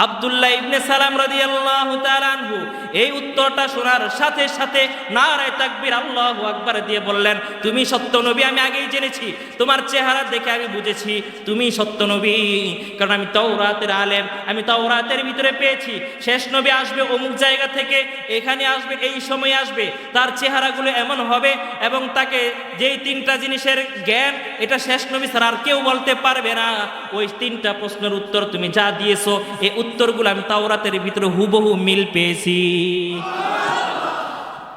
আব্দুল্লাহ ইবনে সালাম রাদিয়াল্লাহু তাআলা আনহু এই উত্তরটা শোনার সাথে সাথে নারায়ে তাকবীর আল্লাহু আকবার দিয়ে বললেন, তুমি সত্য নবী, আমি আগেই জেনেছি, তোমার চেহারা দেখে আমি বুঝেছি তুমি সত্য নবী, কারণ আমি তাওরাতের আলেম, আমি তাওরাতের ভিতরে পেয়েছি শেষ নবী আসবে অমুক জায়গা থেকে, এখানে আসবে, এই সময় আসবে, তার চেহারাগুলো এমন হবে এবং তাকে যেই তিনটা জিনিসের জ্ঞান এটা শেষ নবী ছাড়া আর কেউ বলতে পারবে না। ওই তিনটা প্রশ্নের উত্তর তুমি যা দিয়েছো এই উত্তরগুলো আমি তাওরাতের ভিতরে হুবহু মিল পেয়েছি।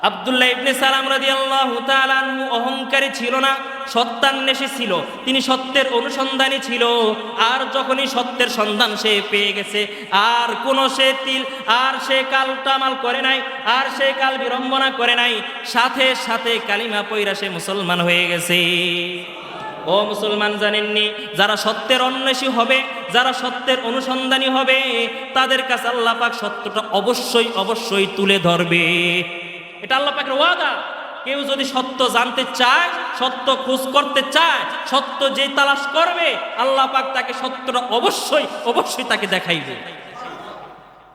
আব্দুল্লাহ ইবনে সালাম রাদিয়াল্লাহু তাআলা আনহু অহংকারী ছিল না, সত্যান্বেষী ছিল, তিনি সত্যের অনুসন্ধানী ছিল। আর যখনই সত্যের সন্ধান সে পেয়ে গেছে, আর কোনো সে তিল আর সে কাল তামাল করে নাই, আর সে কাল বিড়ম্বনা করে নাই, সাথে সাথে কালিমা পয়রা সে মুসলমান হয়ে গেছে। ও মুসলমান, জানেননি যারা সত্যের অন্বেষী হবে, যারা সত্যের অনুসন্ধানী হবে, তাদের কাছে আল্লাহ পাক সত্যটা অবশ্যই অবশ্যই তুলে ধরবে। এটা আল্লাহ পাকের ওয়াদা। কেউ যদি সত্য জানতে চায়, সত্য খোঁজ করতে চায়, সত্য যে তালাশ করবে, আল্লাহ পাক তাকে সত্যটা অবশ্যই অবশ্যই তাকে দেখাইবে।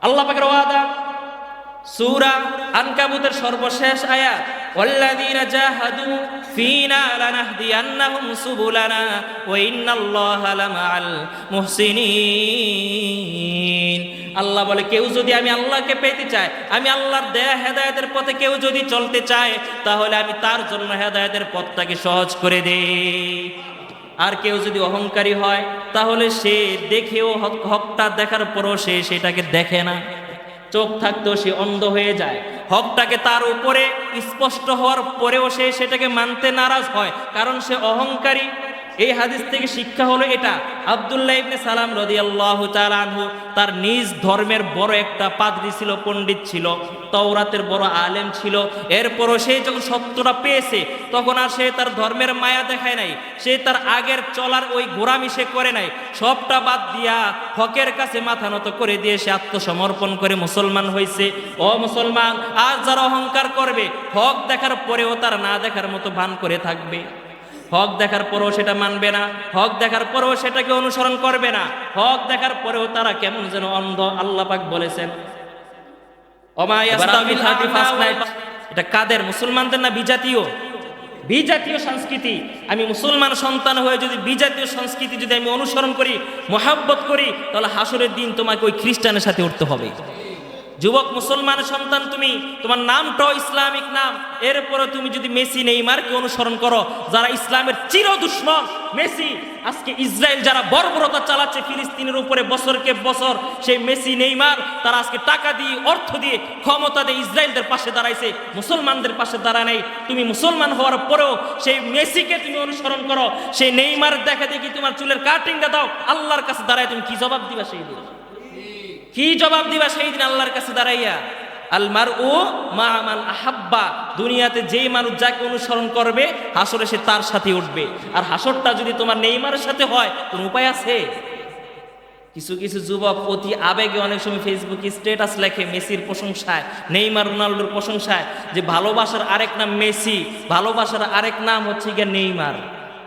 আল্লাহ পাকের ওয়াদা সূরা আনকাবুতের সর্বশেষ আয়াত, ওয়াল্লাযীনা জাহাদু ফীনা লানাহদিয়ান্নাহুম সুবুলানা ওয়া ইন্নাল্লাহা লামাআল মুহসিনিন। আল্লাহ বলে, কেউ যদি আমি আল্লাহকে পেতে চায়, আমি আল্লাহর দেয়া হেদায়েতের পথে কেউ যদি চলতে চায়, তাহলে আমি তার জন্য হেদায়েতের পথটাকে সহজ করে দেই। আর কেউ যদি অহংকারী হয়, তাহলে সে দেখেও হকটা দেখার পরও সে সেটাকে দেখে না, চোখ থাকতেও সে অন্ধ হয়ে যায়। হকটাকে তার উপরে স্পষ্ট হওয়ার পরেও সে সেটাকে মানতে নারাজ হয়, কারণ সে অহংকারী। এই হাদিস থেকে শিক্ষা হলো এটা, আব্দুল্লাহ ইবনে সালাম রাদিয়াল্লাহু তাআলা আনহু তার নিজ ধর্মের বড় একটা পাদ্রী ছিল, পণ্ডিত ছিল, তাওরাতের বড় আলেম ছিল। এরপরও সে যখন সত্যটা পেয়েছে, তখন আর সে তার ধর্মের মায়া দেখায় নাই, সে তার আগের চলার ওই গোরামি সে করে নাই, সবটা বাদ দিয়া হকের কাছে মাথা নত করে দিয়ে সে আত্মসমর্পণ করে মুসলমান হয়েছে। ও মুসলমান, আর যারা অহংকার করবে, হক দেখার পরেও তার না দেখার মতো ভান করে থাকবে, হক দেখার পরেও সেটা মানবে না, হক দেখার পরেও সেটাকে অনুসরণ করবে না, হক দেখার পরেও তারা কেমন যেন অন্ধ। আল্লাহ পাক বলেছেন, এটা কাদের? মুসলমানদের না বিজাতীয়? বিজাতীয় সংস্কৃতি। আমি মুসলমান সন্তান হয়ে যদি বিজাতীয় সংস্কৃতি যদি আমি অনুসরণ করি, মহাব্বত করি, তাহলে হাসরের দিন তোমাকে ওই খ্রিস্টানের সাথে উঠতে হবে। যুবক মুসলমান সন্তান তুমি, তোমার নামটাও ইসলামিক নাম, এরপরে তুমি যদি মেসি নেইমারকে অনুসরণ করো, যারা ইসলামের চির দুশ্মন, মেসি আজকে ইসরায়েল যারা বর্বরতা চালাচ্ছে ফিলিস্তিনের উপরে বছরকে বছর, সেই মেসি নেইমার তারা আজকে টাকা দিয়ে, অর্থ দিয়ে, ক্ষমতা দিয়ে ইসরায়েলদের পাশে দাঁড়াইছে, মুসলমানদের পাশে দাঁড়ায় নাই। তুমি মুসলমান হওয়ার পরেও সেই মেসিকে তুমি অনুসরণ করো, সেই নেইমার দেখা দেখি তোমার চুলের কাটিংটা দাও, আল্লাহর কাছে দাঁড়ায় তুমি কি জবাব দিবা সেই দিন? কি জবাব দিবা সেই দিন আল্লাহর কাছে দাঁড়াইয়া? আল মারউ মা মান আহাব্বা, দুনিয়াতে যেই মানুষ যাকে অনুসরণ করবে, হাসরে সে তার সাথে উঠবে। আর হাসরটা যদি তোমার নেইমারের সাথে হয়, কোন উপায় আছে? কিছু কিছু যুবক অতি আবেগে অনেক সময় ফেসবুকে স্ট্যাটাস লেখে মেসির প্রশংসায়, নেইমার রোনাল্ডোর প্রশংসায়, যে ভালোবাসার আরেক নাম মেসি, ভালোবাসার আরেক নাম হচ্ছে গিয়ে নেইমার।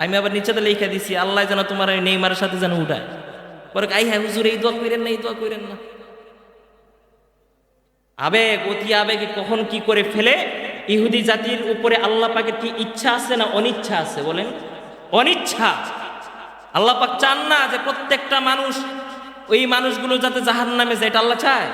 আমি আবার নিচেতে লিখে দিছি, আল্লাহ যেন তোমার এই নেইমারের সাথে যেন উঠায়। পরে আই হ্যাঁ হুজুর এই দোয়া করেন না, এই দোয়া করেন না। আবেগ, অতি আবেগে কখন কি করে ফেলে। ইহুদি জাতির উপরে আল্লাহ পাকের কি ইচ্ছা আছে না অনিচ্ছা আছে? বলেন, অনিচ্ছা। আল্লাহ পাক চান না যে প্রত্যেকটা মানুষ, ওই মানুষগুলো যাতে জাহান্নামে যায়, এটা আল্লাহ চায়?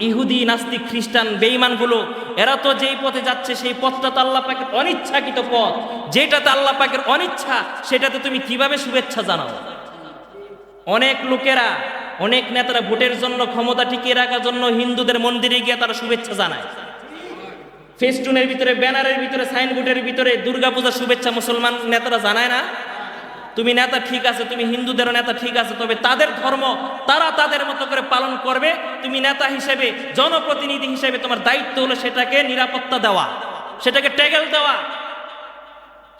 ইহুদি, নাস্তিক, খ্রিস্টান, বেঈমানগুলো, এরা তো যেই পথে যাচ্ছে সেই পথটা তো আল্লাহ পাকের অনিচ্ছাকৃত পথ। যেটাতে আল্লাহ পাকের অনিচ্ছা, সেটাতে তুমি কিভাবে শুভেচ্ছা জানাও? অনেক লোকেরা, অনেক নেতারা ভোটের জন্য, ক্ষমতা টিকিয়ে রাখার জন্য হিন্দুদের মন্দিরে গিয়ে তারা শুভেচ্ছা জানায়। ফেস্টুনের ভিতরে, ব্যানারের ভিতরে, সাইনবোর্ডের ভিতরে দুর্গাপূজার শুভেচ্ছা মুসলমান নেতারা জানায় না? তুমি নেতা ঠিক আছে, তুমি হিন্দুদের নেতা ঠিক আছে, তবে তাদের ধর্ম তারা তাদের মতো করে পালন করবে। তুমি নেতা হিসেবে, জনপ্রতিনিধি হিসেবে তোমার দায়িত্ব হলো সেটাকে নিরাপত্তা দেওয়া, সেটাকে ট্যাগেল দেওয়া,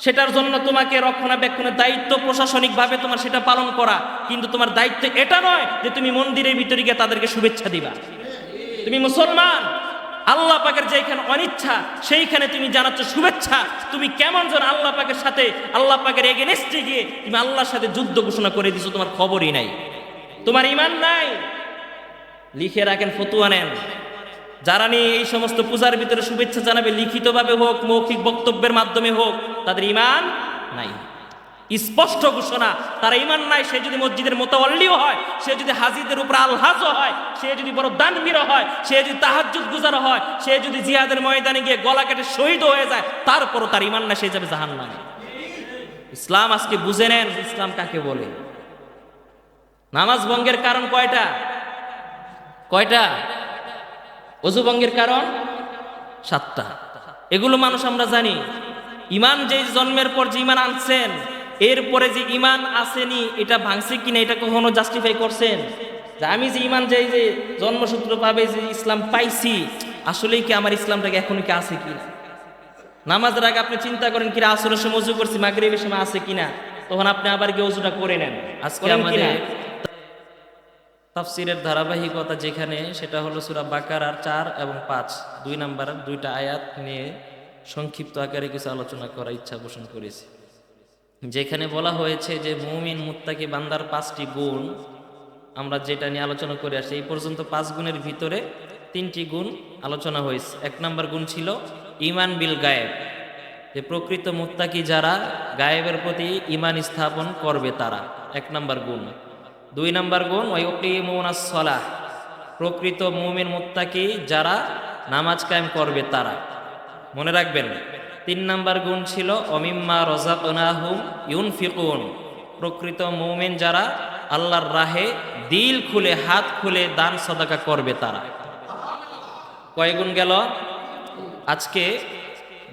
সেটার জন্য তোমাকে রক্ষণাবেক্ষণের দায়িত্ব প্রশাসনিকভাবে তোমার সেটা পালন করা। কিন্তু তোমার দায়িত্ব এটা নয় যে তুমি মন্দিরের ভিতরে গিয়ে তাদেরকে শুভেচ্ছা দিবা। তুমি মুসলমান, আল্লাহ পাকের যেখানে অনিচ্ছা সেইখানে তুমি জানাচ্ছ শুভেচ্ছা। তুমি কেমন যেন আল্লাহ পাকের সাথে, আল্লাহ পাকের এগেনস্টে গিয়ে তুমি আল্লাহর সাথে যুদ্ধ ঘোষণা করে দিছো, তোমার খবরই নাই, তোমার ঈমান নাই। লিখে রাখেন, ফতুয়া নেন। যারা নিয়ে এই সমস্ত পূজার ভিতরে শুভেচ্ছা জানাবে, লিখিতভাবে হোক মৌখিক বক্তব্যের মাধ্যমে হোক, তাদের ঈমান নাই। স্পষ্ট ঘোষণা, তার ঈমান নাই। সে যদি মসজিদের মোতাওয়াল্লিও হয়, সে যদি হাজীদের উপর আলহাজও হয়, সে যদি বড় দানবীর হয়, সে যদি তাহাজ্জুদ গুজার হয়, সে যদি জিহাদের ময়দানে গিয়ে গলা কেটে শহীদ হয়ে যায়, তারপরও তার ঈমান না, সে যাবে জাহান্নামে। ইসলাম আজকে বুঝে নেন ইসলাম কাকে বলে। নামাজ ভঙ্গের কারণ কয়টা? কয়টা? ওযু ভঙ্গের কারণ 7টা। এগুলো মানুষ আমরা জানি। ঈমান যে জন্মের পর যে ঈমান আনছেন, এরপরে যে ঈমান আসেনি এটা ভাঙছে কিনা এটা কখনো জাস্টিফাই করছেন? যে আমি যে ঈমান যে জন্মসূত্র পাবে যে ইসলাম পাইছি, আসলেই কি আমার ইসলামটাকে এখনো কি আছে কিনা? নামাজের আগে আপনি চিন্তা করেন কিনা আসরের সময় ওযু করছি, মাগরিবের সময় আছে কিনা, তখন আপনি আবার গিয়ে ওযুটা করে নেন। আজকে আমাদের তাফসীরের ধারাবাহিকতা যেখানে, সেটা হলো সূরা বাকারার 4 এবং 5, 2 নাম্বার 2টা আয়াত নিয়ে সংক্ষিপ্ত আকারে কিছু আলোচনা করার ইচ্ছা পোষণ করেছি। যেখানে বলা হয়েছে যে মুমিন মুত্তাকি বান্দার 5টি গুণ, আমরা যেটা নিয়ে আলোচনা করে আসি এই পর্যন্ত 5 গুণের ভিতরে 3টি গুণ আলোচনা হয়েছে। 1 নাম্বার গুণ ছিল ঈমান বিল গায়েব, যে প্রকৃত মুত্তাকি যারা গায়েবের প্রতি ঈমান স্থাপন করবে তারা 1 নাম্বার গুণ। 2 নাম্বার গুণ ওয়ায়ুকিমুনাস সালাহ, প্রকৃত মুমিন মুত্তাকি যারা নামাজ কায়েম করবে তারা। মনে রাখবেন 3 নাম্বার গুণ ছিল অমিম্মা রাযাকনাহুম ইউনফিকুন, প্রকৃত মুমিন যারা আল্লাহর রাহে দিল খুলে হাত খুলে দান সদকা করবে তারা। কয় গুণ গেল? আজকে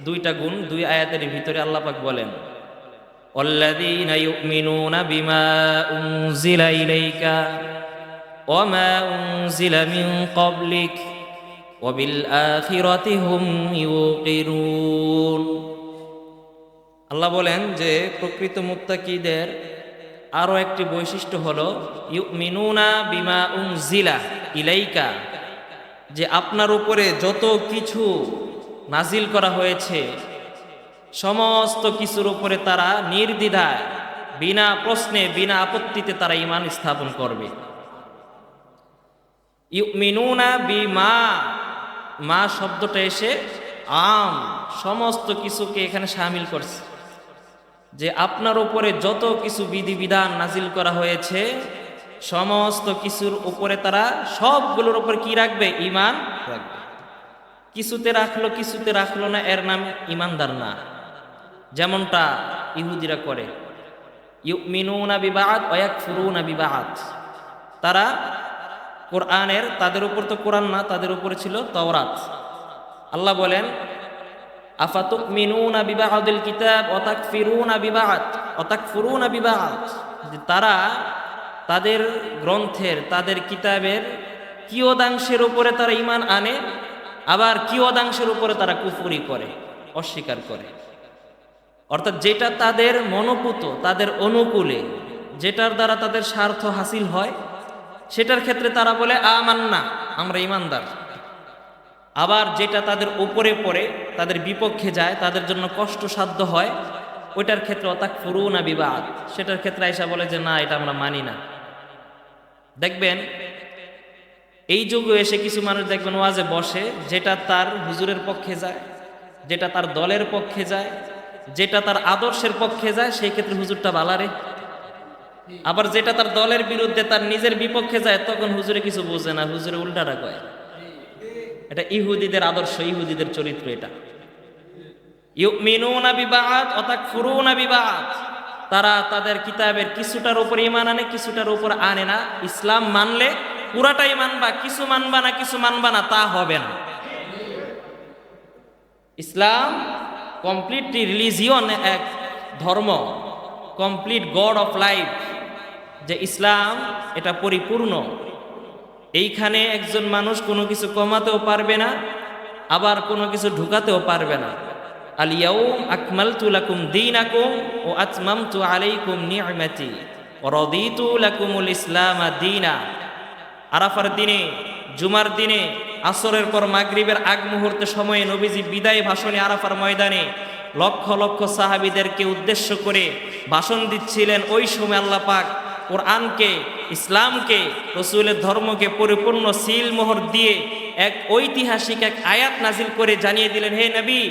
2টা গুণ 2 আয়াতের ভিতরে আল্লাহ পাক বলেন ওয়াল্লাযীনা ইউমিনুনা বিমা উনজিলা ইলাইকা ওয়া মা উনজিলা মিন ক্বাবলিক ওয়া বিল আখিরাতি হুম ইউকিনুন। আল্লাহ বলেন যে প্রকৃত মুত্তাকিদের আরো একটি বৈশিষ্ট্য হলো ইউমিনুনা বিমা উনজিলা ইলাইকা, যে আপনার উপরে যত কিছু নাজিল করা হয়েছে সমস্ত কিছুর উপরে তারা নির্দ্বিধায় বিনা প্রশ্নে বিনা আপত্তিতে তারা ঈমান স্থাপন করবে। ইউমিনুনা বিমা, মা শব্দটা এসে আম সমস্ত কিছুকে এখানে শামিল করছে, যে আপনার উপরে যত কিছু বিধিবিধান নাজিল করা হয়েছে সমস্ত কিছুর উপরে তারা সবগুলোর উপর কি রাখবে? ঈমান রাখবে। কিছুতে রাখলো কিছুতে রাখলো না, এর নাম ঈমানদার না। যেমনটা ইহুদিরা করে, ইউমিনুনা বিবাদ ওয়া ইয়াকফুরুনা বিবাদ। তারা কোরআনের, তাদের উপর তো কোরআন না, তাদের উপরে ছিল তাওরাত। আল্লাহ বলেন আফাতুমিনুনা বিবাদিল কিতাব ওয়া তাকফিরুনা বিবাদ ওয়া তাকফুরুনা বিবাদ, যে তারা তাদের গ্রন্থের তাদের কিতাবের কিয়দাংশের উপরে তারা ঈমান আনে, আবার কিয়দাংশের উপরে তারা কুফরি করে, অস্বীকার করে। অর্থাৎ যেটা তাদের মনোপুত, তাদের অনুকূলে, যেটার দ্বারা তাদের স্বার্থ হাসিল হয়, সেটার ক্ষেত্রে তারা বলে আমান্না, আমরা ঈমানদার। আবার যেটা তাদের উপরে পড়ে, তাদের বিপক্ষে যায়, তাদের জন্য কষ্টসাধ্য হয়, ওইটার ক্ষেত্রে তাকফুরুনা বিবাদ, সেটার ক্ষেত্রে আয়েশা বলে যে না, এটা আমরা মানি না। দেখবেন এই যুগে এসে কিছু মানুষ দেখবেন ওয়াজে বসে, যেটা তার হুজুরের পক্ষে যায়, যেটা তার দলের পক্ষে যায়, যেটা তার আদর্শের পক্ষে যায়, সেই ক্ষেত্রে হুজুরটা বালারে। আবার যেটা তার দলের বিরুদ্ধে, তার নিজের বিপক্ষে যায়, তখন হুজুরে কিছু বোঝে না, হুজুরে উল্টাটা কয়। এটা ইহুদিদের আদর্শ, ইহুদিদের চরিত্র এটা। ইউমিনুনা বিবাদ ওয়া তাকফুরুনা বিবাদ, তারা তাদের কিতাবের কিছুটার উপর ঈমান আনে, কিছুটার উপর আনে না। ইসলাম মানলে পুরাটাই মানবা, কিছু মানবা না, কিছু মানবা না, তা হবে না। ইসলাম কমপ্লিটলি রিলিজিয়ন, এক ধর্ম, কমপ্লিট গড অফ লাইফ, যে ইসলাম এটা পরিপূর্ণ। এইখানে একজন মানুষ কোনো কিছু কমাতেও পারবে না, আবার কোনো কিছু ঢুকাতেও পারবে না। আল ইয়াউম আকমালতু লাকুম দীনাকুম ওয়া আতমামতু আলাইকুম নি'মাতি ওয়া রাদিতু লাকুমুল ইসলাম দীনা। আরাফার দিনে, জুমার দিনে, আসরের পর মাগরিবের আগ মুহূর্তে সময়ে নবীজি বিদায় ভাষণে আরাফার ময়দানে লক্ষ লক্ষ সাহাবীদেরকে উদ্দেশ্য করে ভাষণ দিচ্ছিলেন। ওই সময় আল্লাহ পাক কোরআনকে, ইসলামকে, রসুলের ধর্মকে পরিপূর্ণ সিলমোহর দিয়ে এক ঐতিহাসিক এক আয়াত নাজিল করে জানিয়ে দিলেন, হে নবী,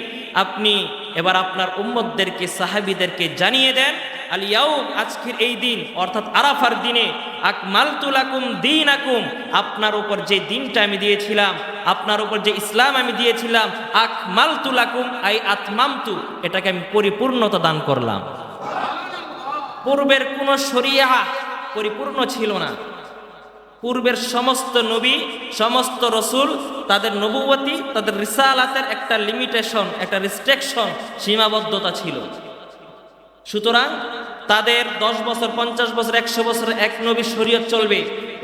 আপনি এবার আপনার উম্মতদেরকে, সাহাবীদেরকে জানিয়ে দেন, আল ইয়াউম, আজকের এই দিন অর্থাৎ আরাফার দিনে, আকমালতু লাকুম দীনাকুম, আপনার উপর যে দিনটা আমি দিয়েছিলাম, আপনার উপর যে ইসলাম আমি দিয়েছিলাম, আকমালতু লাকুম আই আতমামতু, এটাকে আমি পরিপূর্ণতা দান করলাম। পূর্বের কোন শরিয়া পরিপূর্ণ ছিল না। পূর্বের সমস্ত নবী, সমস্ত রসুল, তাদের নবুয়তি, তাদের রিসালাতের একটা লিমিটেশন, একটা রেস্ট্রিকশন, সীমাবদ্ধতা ছিল। সুতরাং তাদের 10 বছর, 50 বছর, 100 বছর এক নবীর শরীয়ত চলবে।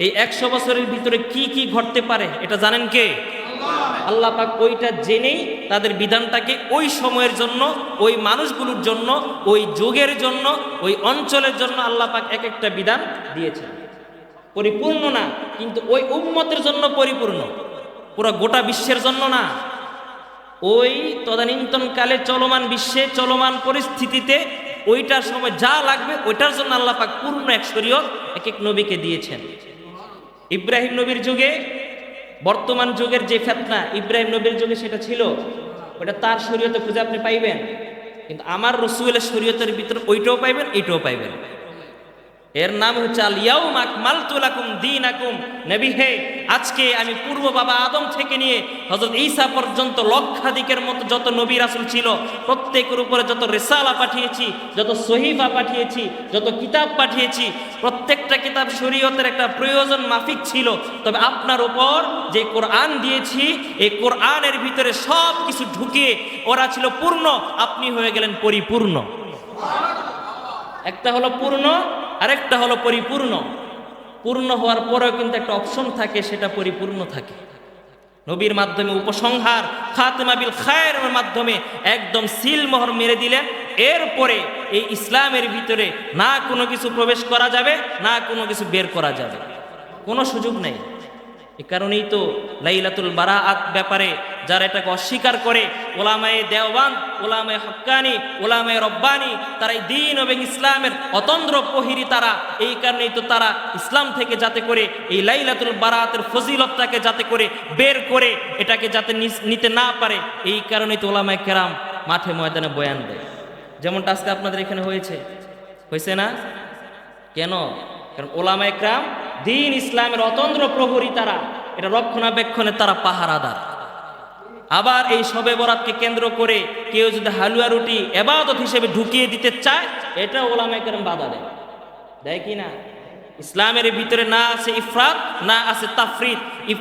এই 100 বছরের ভিতরে কি কি ঘটতে পারে এটা জানেন কে? আল্লাহ পাক ওইটা জেনেই তাদের বিধানটাকে ওই সময়ের জন্য, ওই মানুষগুলোর জন্য, ওই যুগের জন্য, ওই অঞ্চলের জন্য আল্লাহ পাক এক একটা বিধান দিয়েছেন। পরিপূর্ণ না, কিন্তু ওই উম্মতের জন্য পরিপূর্ণ, পুরো গোটা বিশ্বের জন্য না। ওই তদানীন্তনকালে চলমান বিশ্বে, চলমান পরিস্থিতিতে ওইটার সময় যা লাগবে ওইটার জন্য আল্লাহ পাক পূর্ণ এক শরীয়ত এক এক নবীকে দিয়েছেন। ইব্রাহিম নবীর যুগে, বর্তমান যুগের যে ফিতনা ইব্রাহিম নবীর যুগে সেটা ছিল, ওটা তার শরীয়তে খুঁজে আপনি পাইবেন। কিন্তু আমার রাসূলের শরীয়তের ভিতরে ওইটাও পাইবেন, এইটাও পাইবেন। এর নাম হচ্ছে আল ইয়াউম আকমালতু লাকুম দীনাকুম। নবী হে, আজকে আমি পূর্ব বাবা আদম থেকে নিয়ে হযরত ঈসা পর্যন্ত লক্ষাধিকের মতো যত নবী রাসূল ছিল, প্রত্যেকের উপরে যত রিসালা পাঠিয়েছি, যত সহিফা পাঠিয়েছি, যত কিতাব পাঠিয়েছি, প্রত্যেকটা কিতাব শরীয়তের একটা প্রয়োজন মাফিক ছিল। তবে আপনার উপর যে কোরআন দিয়েছি, এই কোরআনের ভিতরে সব কিছু ঢুকিয়ে ওরা ছিল পূর্ণ, আপনি হয়ে গেলেন পরিপূর্ণ। একটা হলো পূর্ণ, আরেকটা হলো পরিপূর্ণ। পূর্ণ হওয়ার পরেও কিন্তু একটা অপশন থাকে, সেটা পরিপূর্ণ থাকে। নবীর মাধ্যমে উপসংহার, খাতেমা বিল খায়রের মাধ্যমে একদম সিলমোহর মেরে দিলেন। এরপরে এই ইসলামের ভিতরে না কোনো কিছু প্রবেশ করা যাবে, না কোনো কিছু বের করা যাবে, কোনো সুযোগ নেই। এ কারণেই তো লাইলাতুল বারাআত ব্যাপারে যারা এটাকে অস্বীকার করে, ওলামায়ে দেওবান, ওলামায়ে হক্কানি, ওলামায়ে রব্বানি, তারা এই দ্বীন এবং ইসলামের অতন্দ্র প্রহরী তারা। এই কারণেই তো তারা ইসলাম থেকে যাতে করে এই লাইলাতুল বারাআতের ফজিলতটাকে যাতে করে বের করে এটাকে যাতে নিতে না পারে, এই কারণেই তো ওলামায়ে কেরাম মাঠে ময়দানে বয়ান দেয়। যেমনটা আজকে আপনাদের এখানে হয়েছে না? কেন? কারণ ওলামায়ে কেরাম দ্বীন ইসলামের অতন্দ্র প্রহরী তারা, এটা রক্ষণাবেক্ষণে তারা পাহারাদার। আবার এই শবে বরাতকে কেন্দ্র করে কেউ যদি হালুয়া রুটি ইবাদত হিসেবে ঢুকিয়ে দিতে চায়, এটা ওলামায়ে কেরাম বাধা দেয় কি না? ইসলামের ভিতরে না আছে ইফরাত, না আছে তাফরিদ,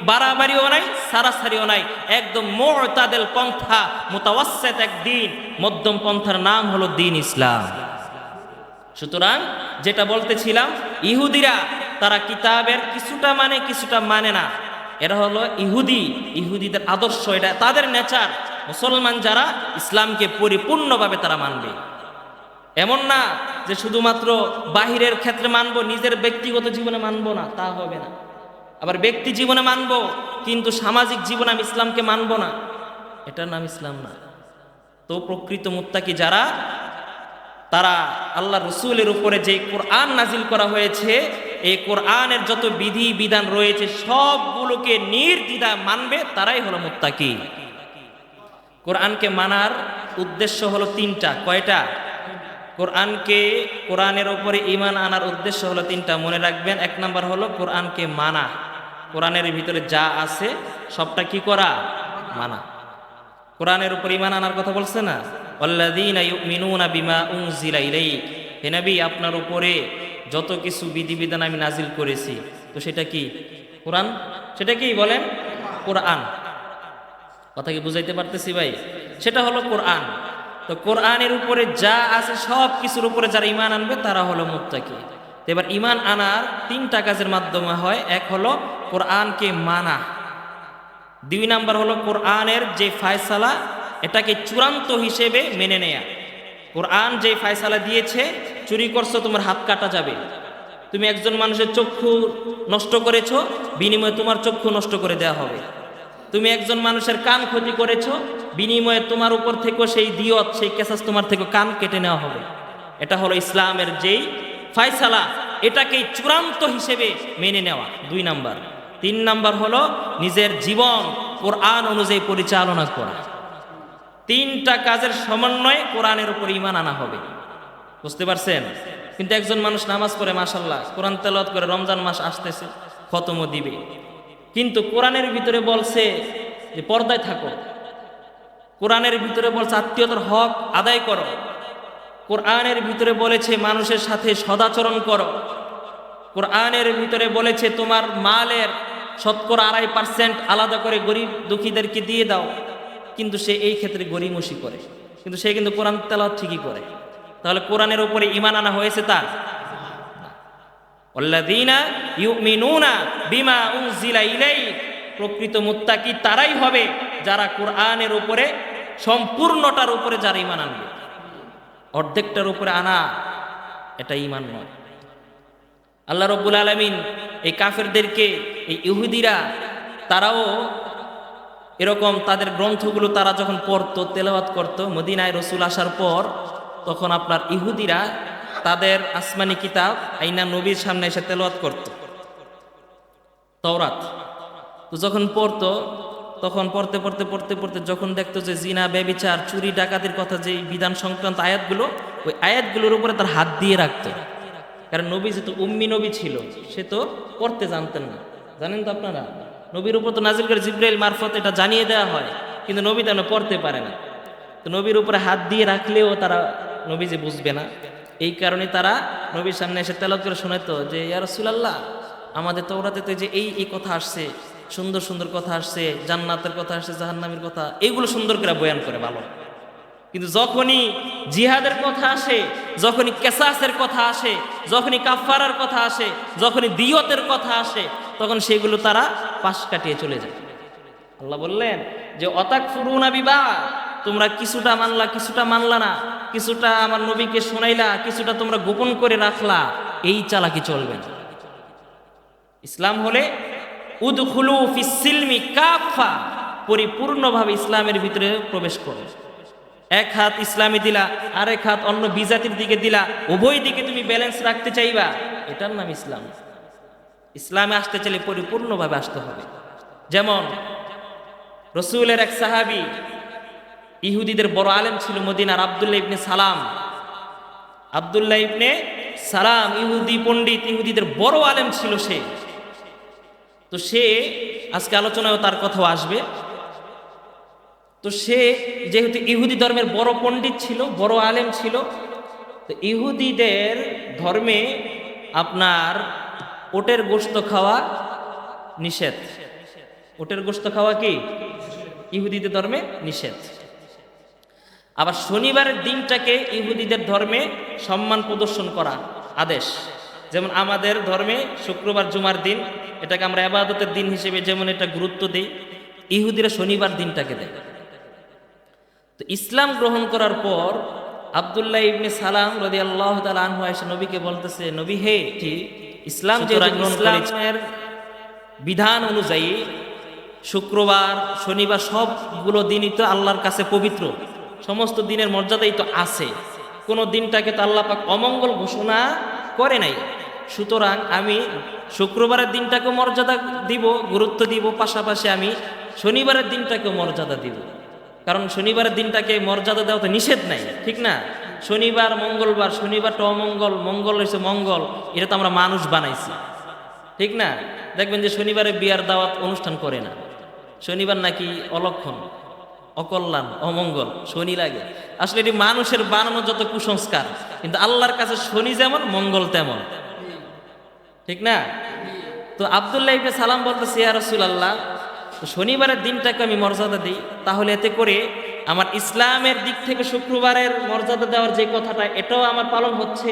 বাড়াবাড়িও নাই, সারাসারিও নাই, একদম মুতাদিল পন্থা, মুতাওয়াসসিত এক দ্বীন, মধ্যম পন্থার নাম হলো দ্বীন ইসলাম। সুতরাং যেটা বলতেছিলাম, ইহুদিরা তারা কিতাবের কিছুটা মানে, কিছুটা মানে না। এরা হলো ইহুদিদের আদর্শ, এটা তাদের নেচার। মুসলমান যারা ইসলামকে পরিপূর্ণভাবে তারা মানবে। এমন না যে শুধুমাত্র বাহিরের ক্ষেত্রে মানবো, নিজের ব্যক্তিগত জীবনে মানবো না, তা হবে না। আবার ব্যক্তি জীবনে মানবো, কিন্তু সামাজিক জীবনে আমি ইসলামকে মানবো না, এটার নাম ইসলাম না। তো প্রকৃত মুত্তাকি যারা, তারা আল্লাহ রসুলের উপরে যে কোরআন নাজিল করা হয়েছে, এই কোরআনের যত বিধি বিধান রয়েছে সবগুলোকে নির্দ্বিধায় মানবে, তারাই হলো মুত্তাকি। কোরআনকে মানার উদ্দেশ্য হলো তিনটা। কয়টা? কোরআনের উপরে ঈমান আনার উদ্দেশ্য হলো তিনটা, মনে রাখবেন। 1 নাম্বার হলো কোরআনকে মানা, কোরআনের ভিতরে যা আছে সবটা কি করা? মানা। কোরআনের উপর ঈমান আনার কথা বলছে না, ওয়াল্লাযীনা ইউমিনুনা বিমা উনজিলা ইলাইক। হে নবী, আপনার উপরে যত কিছু বিধিবিধান আমি নাজিল করেছি, তো সেটা কি? কোরআন। সেটা কি বলেন? কোরআন। কথা কি বুঝাইতে পারতেছি ভাই? সেটা হলো কোরআন। তো কোরআনের উপরে যা আছে সব কিছুর উপরে যারা ঈমান আনবে তারা হলো মুত্তাকি। এবার ঈমান আনার 3টা কাজের মাধ্যমে হয়। এক হলো কোরআনকে মানা, 2 নাম্বার হলো কোরআনের যে ফায়সালা এটাকে চূড়ান্ত হিসেবে মেনে নেয়া। কোরআন যে ফায়সালা দিয়েছে, চুরি করছো তোমার হাত কাটা যাবে, তুমি একজন মানুষের চক্ষু নষ্ট করেছো, বিনিময়ে তোমার চক্ষু নষ্ট করে দেওয়া হবে, তুমি একজন মানুষের কান ক্ষতি করেছো, বিনিময়ে তোমার উপর থেকে সেই দিয়ত, সেই কেসাস তোমার থেকে কান কেটে নেওয়া হবে। এটা হলো ইসলামের যেই ফায়সালা, এটাকেই চূড়ান্ত হিসেবে মেনে নেওয়া 2 নাম্বার। 3 নাম্বার হলো নিজের জীবন কোরআন অনুযায়ী পরিচালনা করা। 3টা কাজের সমন্বয়ে কোরআনের উপর ঈমান আনা হবে। বুঝতে পারছেন? কিন্তু একজন মানুষ নামাজ পড়ে মাশাআল্লাহ, কোরআন তেলাওয়াত করে, রমজান মাস আসতেছে, খতমও দিবে, কিন্তু কোরআনের ভিতরে বলছে যে পর্দায় থাকো, কোরআনের ভিতরে বলছে আত্মীয়তার হক আদায় করো, কোরআনের ভিতরে বলেছে মানুষের সাথে সদাচরণ করো, কোরআনের ভিতরে বলেছে তোমার মালের 2.5% আলাদা করে গরিব দুঃখীদেরকে দিয়ে দাও, কিন্তু সে এই ক্ষেত্রে গরিমসি করে, কিন্তু সে কিন্তু কোরআন তেলাওয়াত ঠিকই করে। তাহলে কোরআনের উপরে ঈমান আনা হয়েছে তার? আল্লাযীনা ইউমিনুনা বিমা উনজিলা ইলাইক, প্রকৃত মুত্তাকি তারাই হবে যারা কোরআনের উপরে সম্পূর্ণটার উপরে যারা ঈমান আনবে। অর্ধেকটার উপরে আনা এটা ঈমান নয়। আল্লাহ রাব্বুল আলামিন এই কাফেরদেরকে, এই ইহুদিরা, তারাও এরকম তাদের গ্রন্থগুলো তারা যখন পড়তো, তেলাওয়াত করতো, মদিনায় রাসূল আসার পর তখন আপনার ইহুদিরা তাদের আসমানি কিতাব আইনা নবীর সামনে এসে তেলাওয়াত করত তাওরাত। তো যখন পড়তো তখন পড়তে পড়তে পড়তে পড়তে যখন দেখতো যে জিনা, ব্যভিচার, চুরি, ডাকাতির কথা, যে বিধান সংক্রান্ত আয়াতগুলো, ওই আয়াতগুলোর উপরে তার হাত দিয়ে রাখতো। কারণ নবী যেহেতু উম্মি নবী ছিল, সে তো পড়তে জানতেন না। জানেন তো আপনারা, নবীর উপর তো নাজিল করে জিবরাইল মারফত এটা জানিয়ে দেওয়া হয়, কিন্তু নবী তেমন পড়তে পারে না। তো নবীর উপরে হাত দিয়ে রাখলেও তারা নবী যে বুঝবে না, এই কারণে তারা নবীর সামনে এসে তেলাওয়াত করে শোনাতো যে ইয়া রাসূলুল্লাহ, আমাদের তাওরাতে তো যে এই কথা আসছে, সুন্দর সুন্দর কথা আসছে, জান্নাতের কথা আসছে, জাহান্নামের কথা, এইগুলো সুন্দর করে বয়ান করে ভালো। কিন্তু যখনই জিহাদের কথা আসে, যখনই কেসাসের কথা আসে, যখনই কাফারার কথা আসে, যখনই দিয়তের কথা আসে, তখন সেগুলো তারা পাশ কাটিয়ে চলে যায়। আল্লাহ বললেন যে অতাকফুরুনা বিবাদ, তোমরা কিছুটা মানলা, কিছুটা মানলা না, কিছুটা আমার নবীকে শোনাইলা, কিছুটা তোমরা গোপন করে রাখলা, এই চালাকি চলবে না। ইসলাম হলে উদখুলু ফিস সিলমি কাফা, পরিপূর্ণভাবে ইসলামের ভিতরে প্রবেশ করো। এক হাত ইসলামে দিলা, আরেক হাত অন্য বিজাতির দিকে দিলা, উভয় দিকে তুমি ব্যালেন্স রাখতে চাইবা, এটার নাম ইসলাম। ইসলামে আসতে চাইলে পরিপূর্ণভাবে আসতে হবে। যেমন রসুলের এক সাহাবী, ইহুদিদের বড় আলেম ছিল মদিনার, আব্দুল্লাহ ইবনে সালাম। আব্দুল্লাহ ইবনে সালাম ইহুদি পণ্ডিত, ইহুদিদের বড় আলেম ছিল সে। তো সে, আজকে আলোচনায় তার কথাও আসবে। তো সে যেহেতু ইহুদি ধর্মের বড় পণ্ডিত ছিল, বড় আলেম ছিল, তো ইহুদিদের ধর্মে আপনার ওটের গোশত খাওয়া নিষেধ। ওটের গোশত খাওয়া কি ইহুদিদের ধর্মে নিষেধ। আবার শনিবারের দিনটাকে ইহুদিদের ধর্মে সম্মান প্রদর্শন করা আদেশ। যেমন আমাদের ধর্মে শুক্রবার জুমার দিন, এটাকে আমরা ইবাদতের দিন হিসেবে যেমন এটা গুরুত্ব দিই, ইহুদিরা শনিবার দিনটাকে দেয়। তো ইসলাম গ্রহণ করার পর আব্দুল্লাহ ইবনে সালাম রাদিয়াল্লাহু তাআলা আনহু এসে নবীকে বলতেছে, নবী হে, কি ইসলাম যে ইসলামের বিধান অনুযায়ী শুক্রবার, শনিবার সবগুলো দিনই তো আল্লাহর কাছে পবিত্র, সমস্ত দিনের মর্যাদাই তো আছে, কোনো দিনটাকে তো আল্লাহ পাক অমঙ্গল ঘোষণা করে নাই। সুতরাং আমি শুক্রবারের দিনটাকেও মর্যাদা দিব, গুরুত্ব দিব, পাশাপাশি আমি শনিবারের দিনটাকেও মর্যাদা দিব। কারণ শনিবারের দিনটাকে মর্যাদা দেওয়া তো নিষেধ নাই, ঠিক না? শনিবার, মঙ্গলবার, শনিবারটা অমঙ্গল, মঙ্গল হয়েছে মঙ্গল, এটা তো আমরা মানুষ বানাইছি, ঠিক না? দেখবেন যে শনিবারে বিয়ার দাওয়াত অনুষ্ঠান করে না, শনিবার নাকি অলক্ষণ, অকল্যাণ, অমঙ্গল, শনি লাগে। আসলে এটি মানুষের বানানো যত কুসংস্কার, কিন্তু আল্লাহর কাছে শনি যেমন মঙ্গল তেমন, ঠিক না? তো আব্দুল্লাহ ইবনে সালাম বলতেছে, ইয়া রাসূলুল্লাহ, শনিবারের দিনটাকে আমি মর্যাদা দিই, তাহলে এতে করে আমার ইসলামের দিক থেকে শুক্রবারের মর্যাদা দেওয়ার যে কথাটা, এটাও আমার পালন হচ্ছে,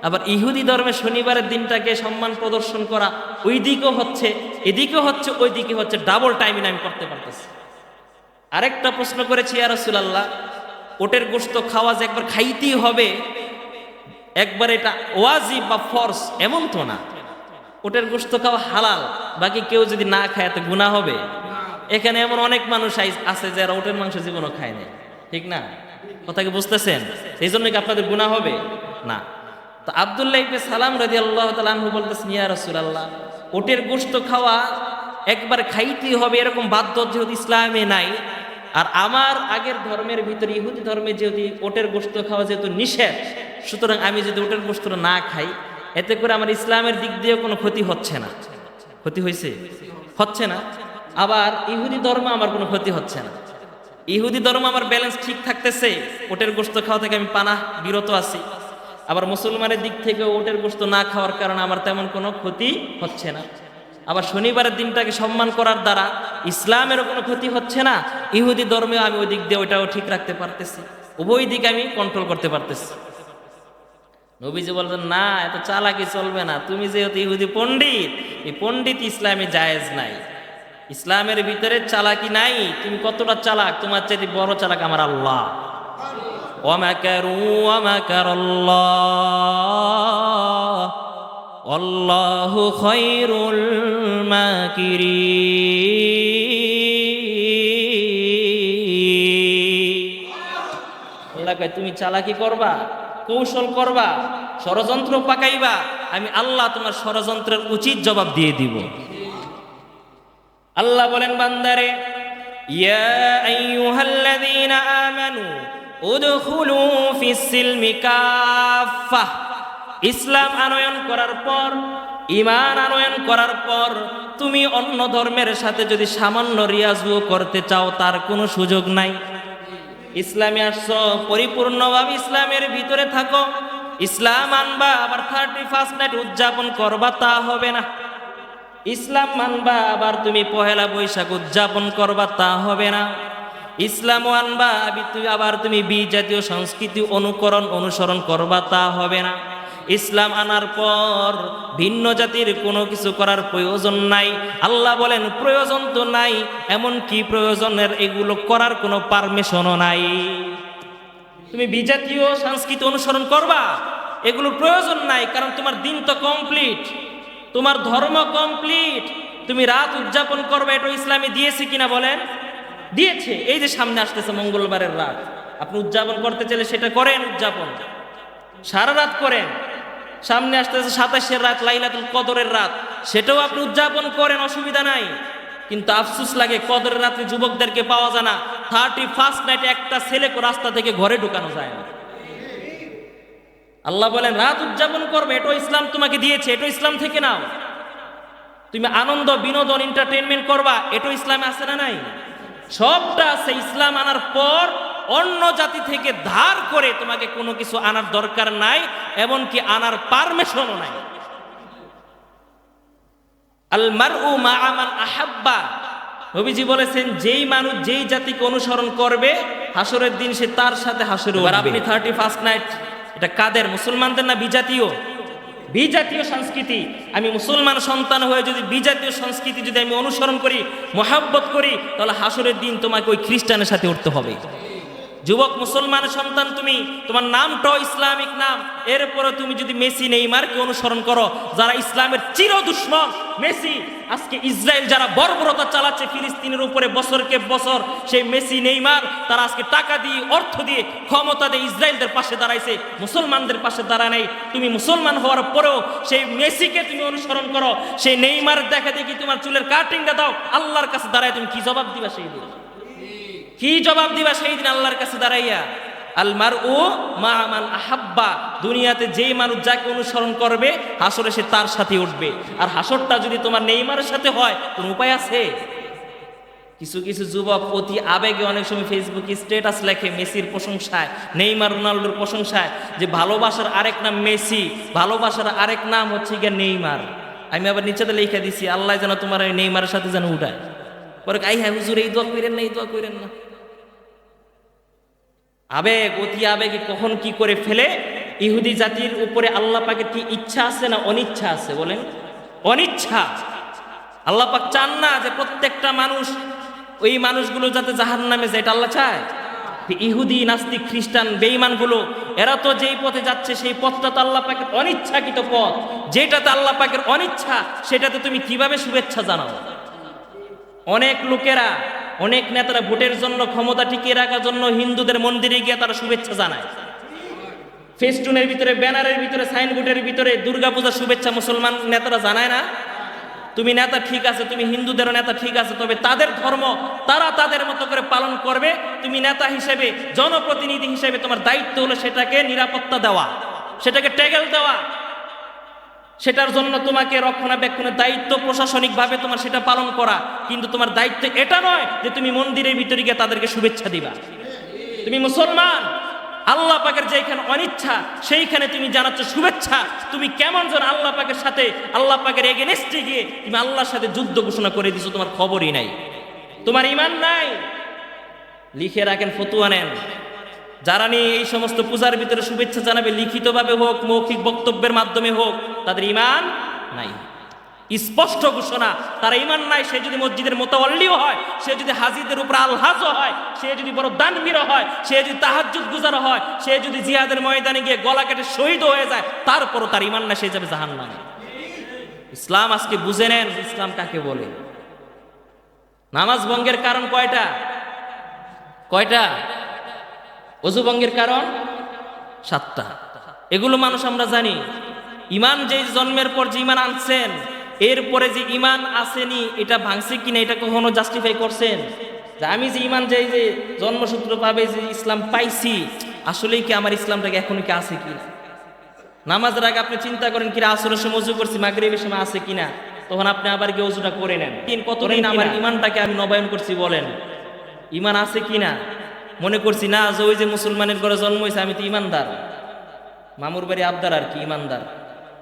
আবার ইহুদি ধর্মে শনিবারের দিনটাকে সম্মান প্রদর্শন করা ওই দিকেও হচ্ছে, এদিকেও হচ্ছে, ওই দিকে হচ্ছে, ডাবল টাইমিং আমি করতে পারতেছি। আরেকটা প্রশ্ন করেছি, ইয়া রাসূলুল্লাহ, ওটের গোশত খাওয়া যে একবার খাইতেই হবে, একবার এটা ওয়াজিব বা ফরজ এমন তো না। ওটের গোশত খাওয়া হালাল, বাকি কেউ যদি না খায় তো গুনাহ হবে। এখানে এমন অনেক মানুষ আছে যারা ওটের মাংস জীবনও খায় না, ঠিক না? কথা কি বুঝতেছেন? এই জন্য কি আপনাদের গুনাহ হবে না? তো আব্দুল্লাহ ইবনে সালাম রাদিয়াল্লাহু তাআলা আনহু বলতেছেন, ইয়া রাসূলুল্লাহ, ওটের গোশত খাওয়া একবার খাইতেই হবে এরকম বাধ্য যেহেতু ইসলামে নাই, আর আমার আগের ধর্মের ভিতরে ইহুদি ধর্মে যেহেতু ওটের গোশত খাওয়া যেহেতু নিষেধ, সুতরাং আমি যদি ওটের গোশত না খাই এতে করে আমার ইসলামের দিক দিয়ে কোনো ক্ষতি হচ্ছে না। ক্ষতি হচ্ছে না। আবার ইহুদি ধর্ম আমার কোনো ক্ষতি হচ্ছে না। ইহুদি ধর্ম আমার ব্যালেন্স ঠিক থাকতেছে, ওটের গোশত খাওয়া থেকে আমি পানাহ বিরত আছি। আবার মুসলমানের দিক থেকে ওটের গোশত না খাওয়ার কারণে আমার তেমন কোনো ক্ষতি হচ্ছে না। আবার শনিবারের দিনটাকে সম্মান করার দ্বারা ইসলামেরও কোনো ক্ষতি হচ্ছে না, ইহুদি ধর্মেও আমি ওই দিক দিয়ে ওইটাও ঠিক রাখতে পারতেছি, উভয় দিকে আমি কন্ট্রোল করতে পারতেছি। নবীজি বলছেন, না, এত চালাকি চলবে না, তুমি যেহেতু ইহুদি পণ্ডিত, এই পণ্ডিত ইসলামে জায়েজ নাই, ইসলামের ভিতরে চালাকি নাই। তুমি কতটা চালাক, তোমার চাইতে বড় চালাক আমার আল্লাহ। ওয়ামাকারু ওয়ামাকারাল্লাহ আল্লাহু খায়রুল মাকিরিন। আল্লাহ কয়, তুমি চালাকি করবা, কৌশল করবা, ষড়যন্ত্র পাকাইবা, আমি আল্লাহ তোমার ষড়যন্ত্রের উচিত জবাব দিয়ে দিব। আল্লাহ বলেন বান্দারে, ইয়া আইয়ুহাল্লাযীনা আমানু উদখুলু ফিস-সিলমি কাফফা। ইসলাম আনয়ন করার পর, ঈমান আনয়ন করার পর তুমি অন্য ধর্মের সাথে যদি সামান্য রিয়াজও করতে চাও তার কোনো সুযোগ নাই। ইসলামে আসছো, পরিপূর্ণভাবে ইসলামের ভিতরে থাকো। ইসলাম আনবা আবার 31st নাইট উদযাপন করবা, তা হবে না। ইসলাম মানবা আবার তুমি পহেলা বৈশাখ উদযাপন করবা, তা হবে না। ইসলাম আনবা আবার তুমি বিজাতীয় সংস্কৃতি অনুসরণ করবা, তা হবে না। ইসলাম আনার পর ভিন্ন জাতির কোনো কিছু করার প্রয়োজন নাই। আল্লাহ বলেন, প্রয়োজন তো নাই, এমন কি প্রয়োজনের এগুলো করার কোনো পারমিশনও নাই। তুমি বিজাতীয় সংস্কৃতি অনুসরণ করবা, এগুলোর প্রয়োজন নাই, কারণ তোমার দিন তো কমপ্লিট, তোমার ধর্ম কমপ্লিট। তুমি রাত উদযাপন করবে, এটা ইসলামে দিয়েছে কিনা বলেন? দিয়েছে। এই যে সামনে আসতেছে মঙ্গলবারের রাত, আপনি উদযাপন করতে চাইলে সেটা করেন, উদযাপন সারা রাত করেন। সামনে আসতেছে 27-এর রাত, লাইলাতুল কদরের রাত, সেটাও আপনি উদযাপন করেন, অসুবিধা নাই। কিন্তু আফসোস লাগে কদরের রাতে যুবকদেরকে পাওয়া যায় না। 31st নাইটে একটা ছেলে রাস্তা থেকে ঘরে ঢুকানো যায় না। আল্লাহ বলেন, রাত উদযাপন করবে, এটাও ইসলাম তোমাকে দিয়েছে, এটাও ইসলাম থেকে নাও। তুমি আনন্দ, বিনোদন, এন্টারটেইনমেন্ট করবা, এটাও ইসলামে আছে না নাই? সবটা আছে। ইসলাম আনার পর অন্য জাতি থেকে ধার করে তোমাকে কোনো কিছু আনার দরকার নাই, এমনকি আনার পারমিশনও নাই। আল মারউ মাআ মান আহাব্বা। নবীজি বলেছেন, যেই মানুষ যেই জাতিকে অনুসরণ করবে হাসরের দিন সে তার সাথে হাসরে উঠবে। আপনি 31st নাইট, এটা কাদের? মুসলমানদের না বিজাতীয়? বিজাতীয় সংস্কৃতি। আমি মুসলমান সন্তান হয়ে যদি বিজাতীয় সংস্কৃতি যদি আমি অনুসরণ করি, মহাব্বত করি, তাহলে হাসরের দিন তোমাকে ওই খ্রিস্টানের সাথে উঠতে হবে। যুবক মুসলমান সন্তান তুমি, তোমার নামটাও ইসলামিক নাম, এরপরে তুমি যদি মেসি নেইমারকে অনুসরণ করো, যারা ইসলামের চির দুশ্মন। মেসি আজকে ইসরায়েল যারা বর্বরতা চালাচ্ছে ফিলিস্তিনের উপরে বছরকে বছর, সেই মেসি নেইমার তারা আজকে টাকা দিয়ে, অর্থ দিয়ে, ক্ষমতা দিয়ে ইসরায়েলদের পাশে দাঁড়াইছে, মুসলমানদের পাশে দাঁড়ায় নাই। তুমি মুসলমান হওয়ার পরেও সেই মেসিকে তুমি অনুসরণ করো, সেই নেইমার দেখা দেখি তোমার চুলের কাটিংটা দাও, আল্লাহর কাছে দাঁড়ায় তুমি কি জবাব দিবা সেই দিন? কি জবাব দিবা সেই দিন আল্লাহর কাছে দাঁড়াইয়া? আল মারউ মা মান আহাব্বা। দুনিয়াতে যেই মানুষ যাকে অনুসরণ করবে হাসরে সে তার সাথে উঠবে। আর হাসরটা যদি তোমার নেইমারের সাথে হয়, কোনো উপায় আছে? কিছু কিছু যুবক অতি আবেগে অনেক সময় ফেসবুকে স্ট্যাটাস লেখে মেসির প্রশংসায়, নেইমার রোনাল্ডোর প্রশংসায়, যে ভালোবাসার আরেক নাম মেসি, ভালোবাসার আরেক নাম হচ্ছে গিয়ে নেইমার। আমি আবার নিচেতে লিখে দিছি, আল্লাহ যেন তোমার এই নেইমারের সাথে যেন উঠায়। পরে আই হ্যাঁ হুজুর, এই দোয়া করেন না, এই দোয়া করেন না। আবেগ, অতি আবেগে কখন কি করে ফেলে। ইহুদি জাতির উপরে আল্লাহ পাকের কি ইচ্ছা আছে না অনিচ্ছা আছে? বলেন, অনিচ্ছা। আল্লাহ পাক চান না যে প্রত্যেকটা মানুষ, ওই মানুষগুলো যাতে জাহান্নামে যায়, এটা আল্লাহ চায়? ইহুদি, নাস্তিক, খ্রিস্টান, বেঈমানগুলো এরা তো যেই পথে যাচ্ছে সেই পথটা তো আল্লাহ পাকের অনিচ্ছাকৃত পথ। যেটাতে আল্লাহ পাকের অনিচ্ছা সেটাতে তুমি কিভাবে শুভেচ্ছা জানাও? অনেক লোকেরা, অনেক নেতারা ভোটের জন্য, ক্ষমতা টিকিয়ে রাখার জন্য হিন্দুদের মন্দিরে গিয়ে তারা শুভেচ্ছা জানায়। ফেস্টুনের ভিতরে, ব্যানারের ভিতরে, সাইনবোর্ডের ভিতরে দুর্গাপূজার শুভেচ্ছা মুসলমান নেতারা জানায় না? তুমি নেতা ঠিক আছে, তুমি হিন্দুদেরও নেতা ঠিক আছে, তবে তাদের ধর্ম তারা তাদের মতো করে পালন করবে। তুমি নেতা হিসেবে, জনপ্রতিনিধি হিসেবে তোমার দায়িত্ব হলো সেটাকে নিরাপত্তা দেওয়া, সেটাকে ট্যাগেল দেওয়া, সেটার জন্য তোমাকে রক্ষণাবেক্ষণের দায়িত্ব প্রশাসনিকভাবে তোমার সেটা পালন করা। কিন্তু তোমার দায়িত্ব এটা নয় যে তুমি মন্দিরের ভিতরে গিয়ে তাদেরকে শুভেচ্ছা দিবা। তুমি মুসলমান, আল্লাহ পাকের যেখানে অনিচ্ছা সেইখানে তুমি জানাচ্ছ শুভেচ্ছা। তুমি কেমন যেন আল্লাহ পাকের সাথে, আল্লাহ পাকের এগেনস্টে গিয়ে তুমি আল্লাহর সাথে যুদ্ধ ঘোষণা করে দিছো, তোমার খবরই নাই, তোমার ঈমান নাই। লিখে রাখেন, ফতুয়া নেন। যারা নিয়ে এই সমস্ত পূজার ভিতরে শুভেচ্ছা জানাবে, লিখিতভাবে হোক, মৌখিক বক্তব্যের মাধ্যমে হোক, তাদের ঈমান নাই। স্পষ্ট ঘোষণা, তার ঈমান নাই। সে যদি মসজিদের মোতাওয়াল্লিও হয়, সে যদি হাজীদের উপর আলহাজও হয়, সে যদি বড় দানবীর হয়, সে যদি তাহাজ্জুদ গুজার হয়, সে যদি জিহাদের ময়দানে গিয়ে গলা কেটে শহীদ হয়ে যায়, তারপরও তার ঈমান না, সে যাবে জাহান্নামে। ইসলাম আজকে বুঝে নেন, ইসলাম কাকে বলে। নামাজ ভঙ্গের কারণ কয়টা? কয়টা? ওযু ভঙ্গের কারণ 7টা। এগুলো মানুষ আমরা জানি। ঈমান যে জন্মের পর যে ঈমান আনছেন, এরপরে যে ঈমান আসেনি এটা ভাঙছে কিনা এটা কখনো জাস্টিফাই করছেন? যে আমি যে ঈমান যে জন্মসূত্র পাবে যে ইসলাম পাইছি, আসলেই কি আমার ইসলামটাকে এখনো কি আছে কিনা? নামাজের আগে আপনি চিন্তা করেন, কিরা আসরের সময় ওযু করছি, মাগরিবের সময় আছে কিনা, তখন আপনি আবার গিয়ে ওযুটা করে নেন। কতদিন আমার ঈমানটাকে আমি নবায়ন করছি বলেন, ঈমান আছে কিনা? মনে করছি না যে ওই যে মুসলমানের ঘরে জন্ম হয়েছে, আমি তো ঈমানদার, মামুর বাড়ি আবদার আর কি ঈমানদার।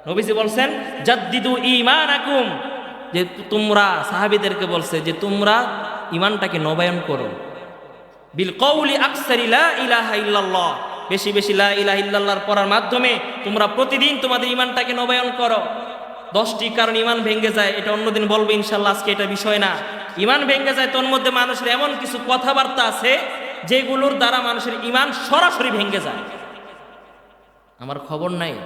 নবীজি বলছেন জাদ্দিদু ঈমানাকুম, যে তোমরা, সাহাবীদেরকে বলছে যে তোমরা ঈমানটাকে নবায়ন করো। বিল কওলি আকসারি লা ইলাহা ইল্লাল্লাহ, বেশি বেশি লা ইলাহা ইল্লাল্লাহর পড়ার মাধ্যমে তোমরা প্রতিদিন তোমাদের ঈমানটাকে নবায়ন করো। 10টি কারণ ঈমান ভেঙে যায়, এটা অন্যদিন বলবো ইনশাআল্লাহ, আজকে এটা বিষয় না। ঈমান ভেঙে যায়, তোর মধ্যে মানুষের এমন কিছু কথাবার্তা আছে যেগুলোর দ্বারা মানুষের ঈমান সরাসরি ভেঙে যায়। আমার খবর নাই।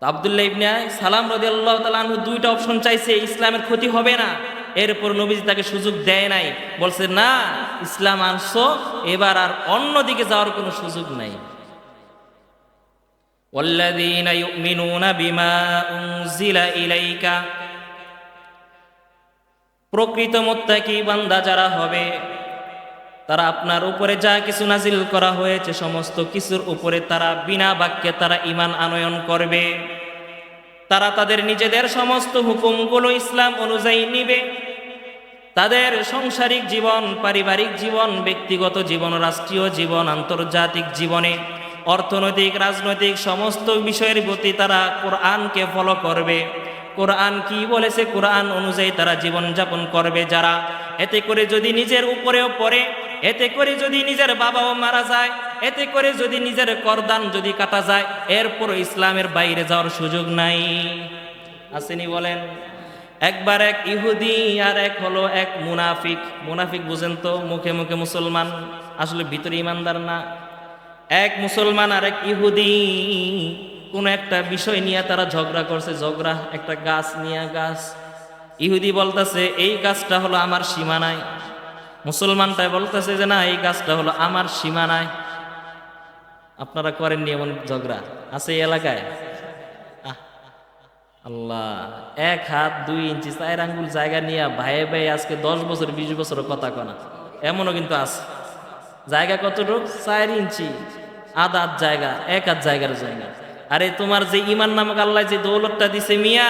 আব্দুল্লাহ ইবনে সালাম রাদিয়াল্লাহু তাআলা আনহু 2টা অপশন চাইছে, ইসলামের ক্ষতি হবে না। এরপর নবীজি তাকে সুযোগ দেয় নাই, বলছে না ইসলাম আনছো, এবার আর অন্যদিকে যাওয়ার কোনো সুযোগ নাই। ওয়াল্লাযীনা ইউমিনুনা বিমা উনজিলা ইলাইকা, প্রকৃত মুত্তাকি বান্দা যারা হবে, তারা আপনার উপরে যা কিছু নাজিল করা হয়েছে সমস্ত কিছুর উপরে তারা বিনা বাক্যে তারা ঈমান আনয়ন করবে। তারা তাদের নিজেদের সমস্ত হুকুমগুলো ইসলাম অনুযায়ী নিবে। তাদের সাংসারিক জীবন, পারিবারিক জীবন, ব্যক্তিগত জীবন, রাষ্ট্রীয় জীবন, আন্তর্জাতিক জীবনে, অর্থনৈতিক, রাজনৈতিক সমস্ত বিষয়ের প্রতি তারা কোরআনকে ফলো করবে। কোরআন কি বলেছে কোরআন অনুযায়ী তারা জীবন যাপন করবে যারা। এতে করে যদি নিজের উপরেও পড়ে, এতে করে যদি নিজের বাবাও মারা যায়, এতে করে যদি নিজের করদান যদি কাটা যায়, এরপর ইসলামের বাইরে যাওয়ার সুযোগ নাই। আসেনি বলেন? একবার এক ইহুদি আর এক হলো এক মুনাফিক। মুনাফিক বুঝেন তো, মুখে মুখে মুসলমান, আসলে ভিতরে ইমানদার না। এক মুসলমান আর এক ইহুদি কোন একটা বিষয় নিয়ে তারা ঝগড়া করছে। ঝগড়া একটা গাছ নিয়ে। গাছ, ইহুদি বলতেছে এই গাছটা হলো আমার সীমানায়, মুসলমানটাই বলতেছে যে না এই গাছটা হলো আমার সীমানায়। আপনারা করেননি এমন ঝগড়া? আছে এই এলাকায়? আল্লাহ, 1 হাত 2 ইঞ্চি 4 আঙ্গুল জায়গা নিয়ে ভাইয়ে ভাই আজকে 10 বছর 20 বছর কথা কনা, এমনও কিন্তু আছে। জায়গা কতটুক? 4 ইঞ্চি, আধা হাত জায়গা, 1 হাত জায়গার জায়গা। আরে তোমার যে ইমান নামক আল্লাহ যে দৌলতটা দিছে মিয়া,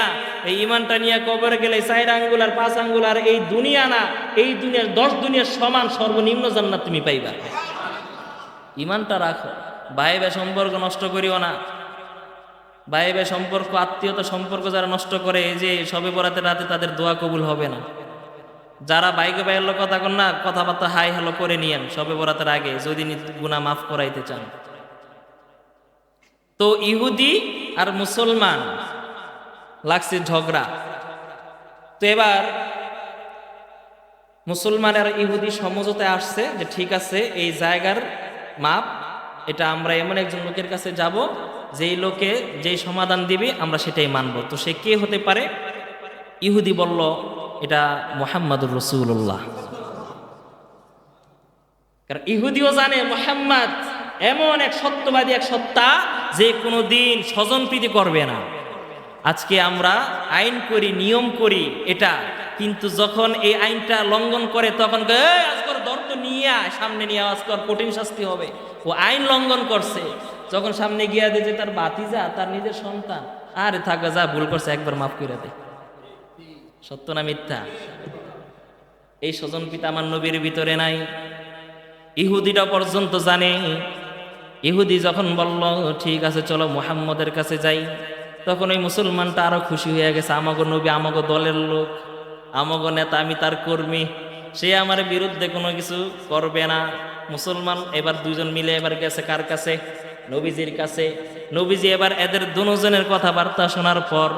এই ইমানটা নিয়ে কবরে গেলে 4 আঙ্গুল আর 5 আঙ্গুল আর এই দুনিয়া না, এই দুনিয়ার 10 দুনিয়ার সমান সর্বনিম্ন জান্নাত তুমি পাইবা। ইমানটা রাখো। ভাই ভাই সম্পর্ক নষ্ট করিও না। ভাই ভাই সম্পর্ক, আত্মীয়তা সম্পর্ক যারা নষ্ট করে, এই যে সবে বরাতে রাতে তাদের দোয়া কবুল হবে না। যারা বাইকে বাইর কথা কন না, কথাবার্তা হাই হ্যালো করে নিয়েন সবে বরাতের আগে, যদি গুনাহ মাফ করাইতে চান। তো ইহুদি আর মুসলমান লাগছে ঝগড়া। তো এবার মুসলমান আর ইহুদি সমঝোতায় আসছে যে ঠিক আছে এই জায়গার মাপ এটা আমরা এমন একজন লোকের কাছে যাব যেই লোকে যেই সমাধান দিবে আমরা সেটাই মানব। তো সে কে হতে পারে? ইহুদি বলল এটা মুহাম্মাদুর রাসূলুল্লাহ। কারণ ইহুদিও জানে মুহাম্মদ এমন এক সত্যবাদী এক সত্তা যে কোনো দিন স্বজনপ্রীতি করবে না। আজকে আমরা আইন করি, নিয়ম করি এটা, কিন্তু যখন এই আইনটা লঙ্ঘন করে তখন আজকর দর্দ নিয়ে আয়, সামনে নিয়ে আজকর কঠিন শাস্তি হবে, ও আইন লঙ্ঘন করছে। যখন সামনে গিয়া দে যে তার বাতিজা, তার নিজের সন্তান, আরে থাকা যা ভুল করছে একবার মাফ করে দে। সত্য না মিথ্যা? এই স্বজন পিতা আমার নবীর ভিতরে নাই। ইহুদিটা পর্যন্ত জানে। ইহুদি যখন বলল ঠিক আছে চলো মুহাম্মদের কাছে যাই, তখন ওই মুসলমানটা আরো খুশি হয়ে গেছে, আমাগো নবী আমাগো দলের লোক, আমাগো নেতা, আমি তার কর্মী, সে আমার বিরুদ্ধে কোনো কিছু করবে না। মুসলমান এবার দুজন মিলে এবার গেছে কার কাছে? নবীজির কাছে। নবীজি এবার এদের দুজনের কথাবার্তা শোনার পর